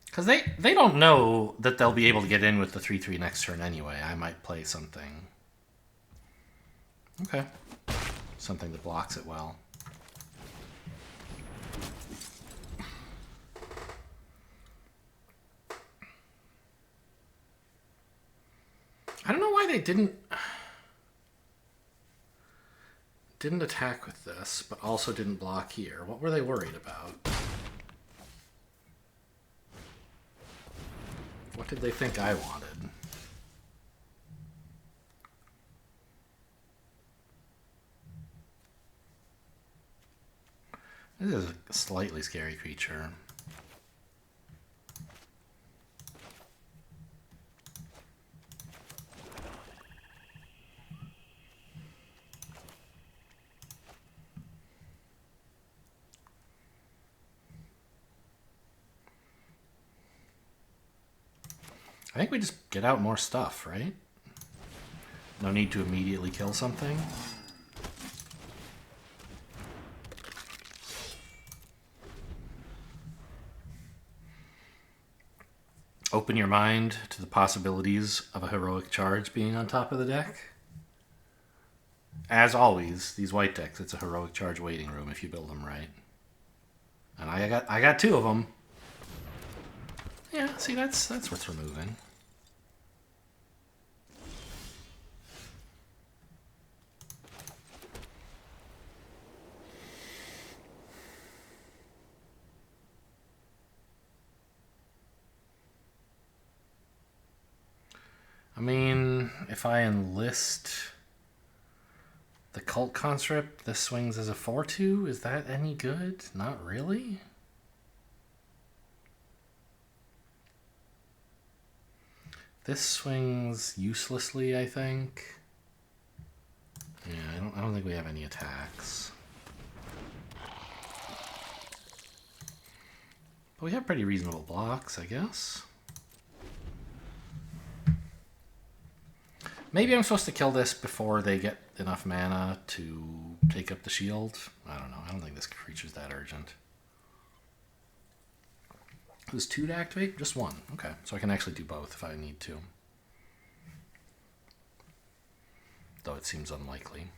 Because they don't know that they'll be able to get in with the 3-3 next turn anyway. I might play something. Okay. Something that blocks it well. I don't know why they didn't attack with this, but also didn't block here. What were they worried about? What did they think I wanted? This is a slightly scary creature. I think we just get out more stuff, right? No need to immediately kill something. Open your mind to the possibilities of a heroic charge being on top of the deck. As always, these white decks, it's a heroic charge waiting room if you build them right. And I got 2 of them. Yeah, see, that's worth removing. I mean, if I enlist the Cult Conscript, this swings as a 4-2. Is that any good? Not really. This swings uselessly, I think. Yeah, I don't think we have any attacks. But we have pretty reasonable blocks, I guess. Maybe I'm supposed to kill this before they get enough mana to take up the shield. I don't know. I don't think this creature's that urgent. It was 2 to activate? Just 1. Okay, so I can actually do both if I need to. Though it seems unlikely.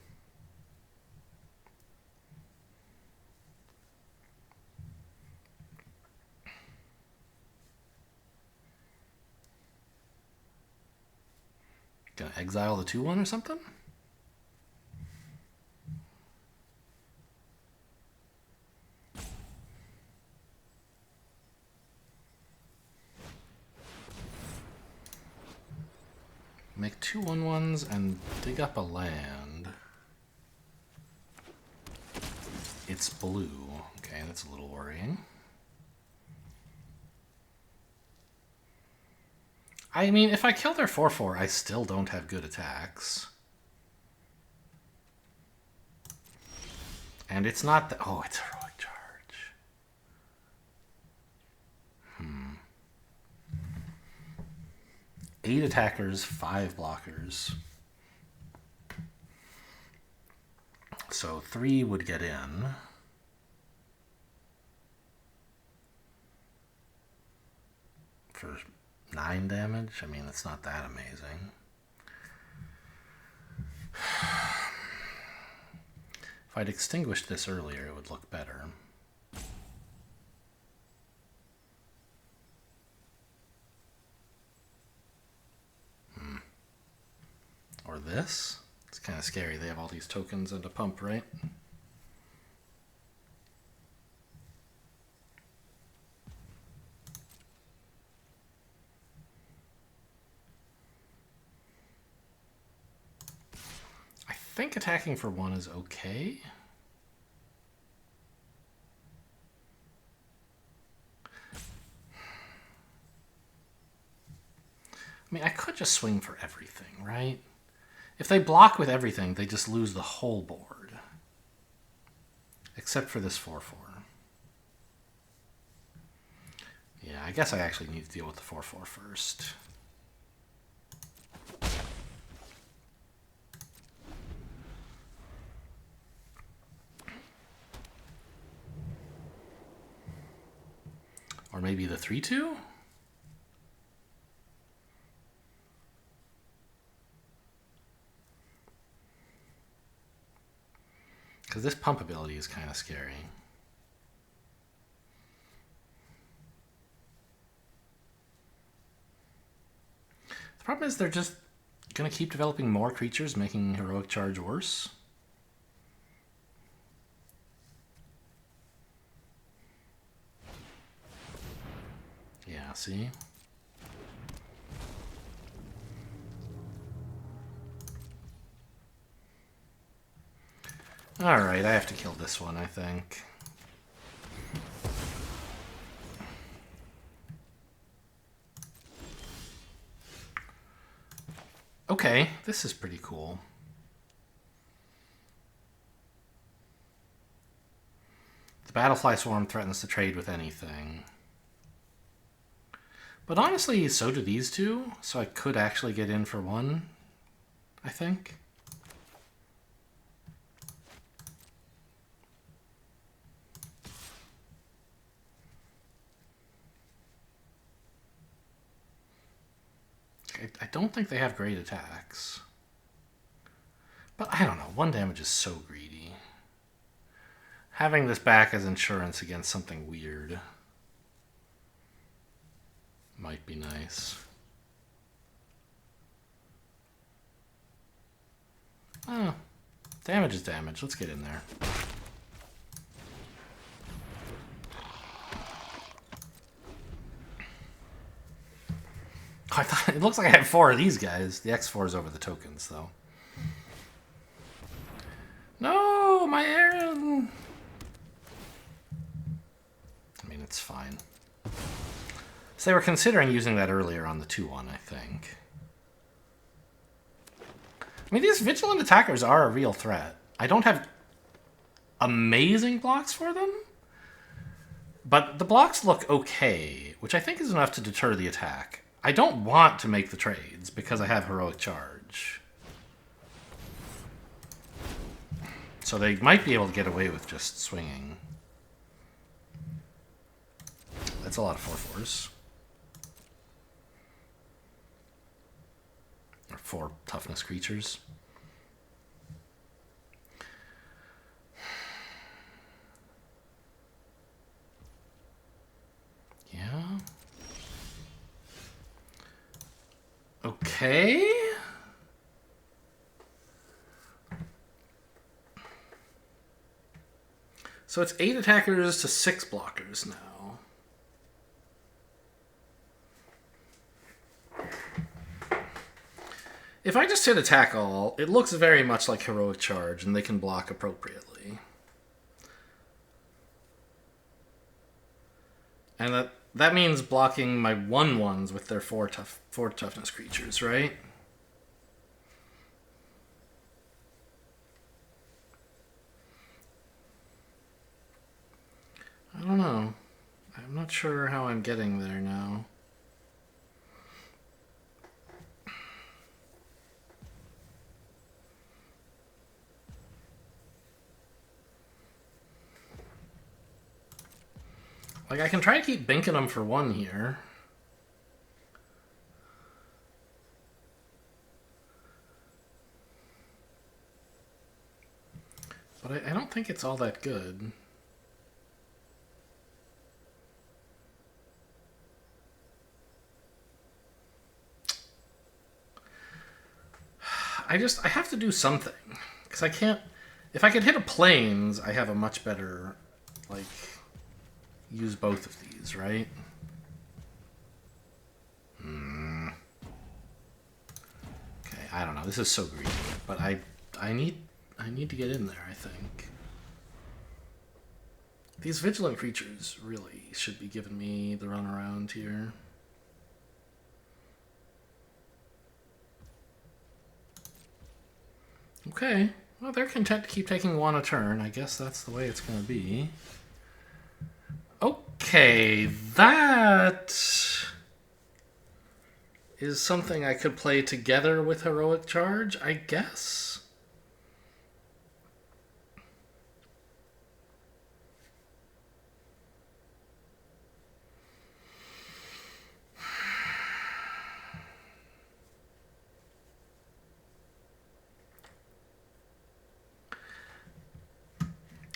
Gonna exile the 2-1 or something? Make 2 1/1s and dig up a land. It's blue. Okay, that's a little worrying. I mean, if I kill their 4-4, I still don't have good attacks. And it's not that... Oh, it's Heroic Charge. 8 attackers, 5 blockers. So 3 would get in. For 9 damage? I mean, it's not that amazing. If I'd extinguished this earlier, it would look better. Or this? It's kind of scary. They have all these tokens and a pump, right? I think attacking for 1 is okay. I mean, I could just swing for everything, right? If they block with everything, they just lose the whole board. Except for this 4-4. Yeah, I guess I actually need to deal with the 4-4 first. Or maybe the 3-2? Because this pump ability is kind of scary. The problem is they're just going to keep developing more creatures, making Heroic Charge worse. Yeah, see? Alright, I have to kill this one, I think. Okay, this is pretty cool. The Battlefly Swarm threatens to trade with anything. But honestly, so do these two, so I could actually get in for 1, I think. I don't think they have great attacks. But I don't know, 1 damage is so greedy. Having this back as insurance against something weird. might be nice. Oh, damage is damage. Let's get in there. I thought it looks like I have 4 of these guys. The X4 is over the tokens, though. No, my Aaron. I mean, it's fine. So they were considering using that earlier on the 2-1, I think. I mean, these vigilant attackers are a real threat. I don't have amazing blocks for them, but the blocks look okay, which I think is enough to deter the attack. I don't want to make the trades because I have Heroic Charge. So they might be able to get away with just swinging. That's a lot of 4/4s. Or 4 toughness creatures. Yeah. Okay. So it's 8 attackers to 6 blockers now. If I just hit attack all, it looks very much like Heroic Charge, and they can block appropriately. And that means blocking my 1/1s with their 4 toughness creatures, right? I don't know. I'm not sure how I'm getting there now. Like, I can try to keep binking them for 1 here. But I don't think it's all that good. I have to do something. Because I can't... If I could hit a plains, I have a much better, like... Use both of these, right? Okay, I don't know. This is so greedy, but I need to get in there, I think. These vigilant creatures really should be giving me the runaround here. Okay. Well, they're content to keep taking 1 a turn. I guess that's the way it's going to be. Okay, that is something I could play together with Heroic Charge, I guess.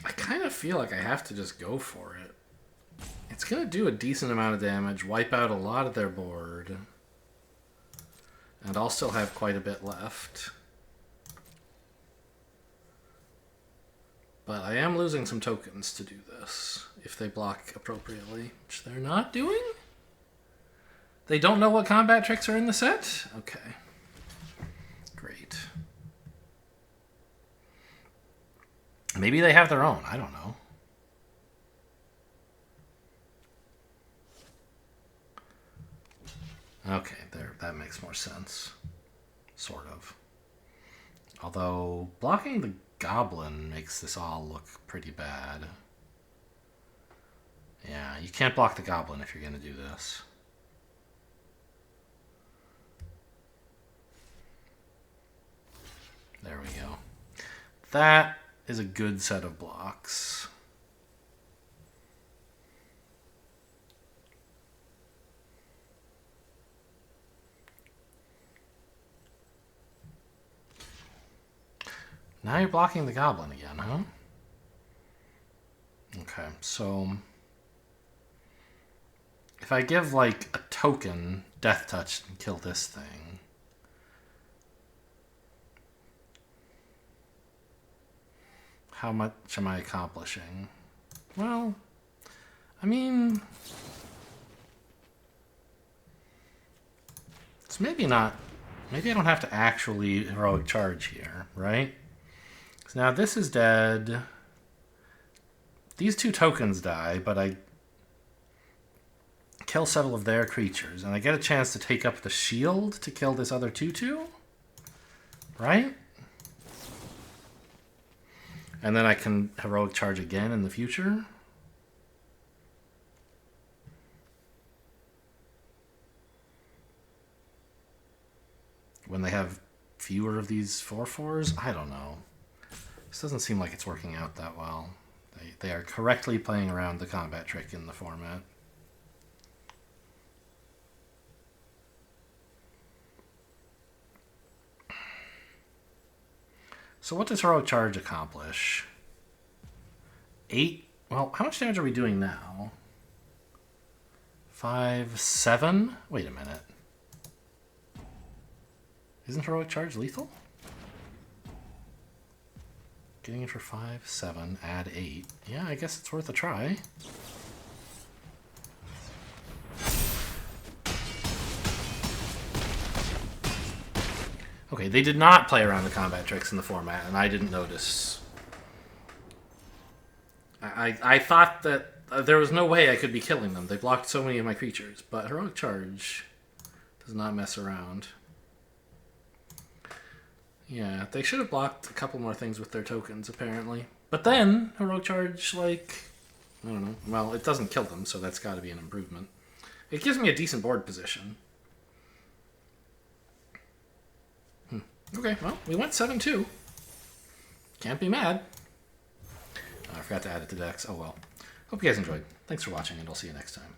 I kind of feel like I have to just go for it. It's going to do a decent amount of damage, wipe out a lot of their board. And I'll still have quite a bit left. But I am losing some tokens to do this, if they block appropriately, which they're not doing. They don't know what combat tricks are in the set? Okay. Great. Maybe they have their own, I don't know. Okay, there, that makes more sense. Sort of. Although, blocking the goblin makes this all look pretty bad. Yeah, you can't block the goblin if you're going to do this. There we go. That is a good set of blocks. Now you're blocking the goblin again, huh? Okay, so if I give like a token Death Touch and kill this thing. How much am I accomplishing? Well, I mean, it's maybe not. Maybe I don't have to actually heroic charge here, right? So now this is dead. These 2 tokens die, but I kill several of their creatures, and I get a chance to take up the shield to kill this other 2/2, right? And then I can heroic charge again in the future. When they have fewer of these 4/4s? I don't know. This doesn't seem like it's working out that well. They are correctly playing around the combat trick in the format. So what does heroic charge accomplish? 8? Well, how much damage are we doing now? 5, 7? Wait a minute. Isn't heroic charge lethal? Getting it for 5, 7, add 8. Yeah, I guess it's worth a try. Okay, they did not play around the combat tricks in the format, and I didn't notice. I thought that there was no way I could be killing them. They blocked so many of my creatures, but heroic charge does not mess around. Yeah, they should have blocked a couple more things with their tokens, apparently. But then, heroic charge, like, I don't know. Well, it doesn't kill them, so that's got to be an improvement. It gives me a decent board position. Okay, well, we went 7-2. Can't be mad. I forgot to add it to decks. Oh well. Hope you guys enjoyed. Thanks for watching, and I'll see you next time.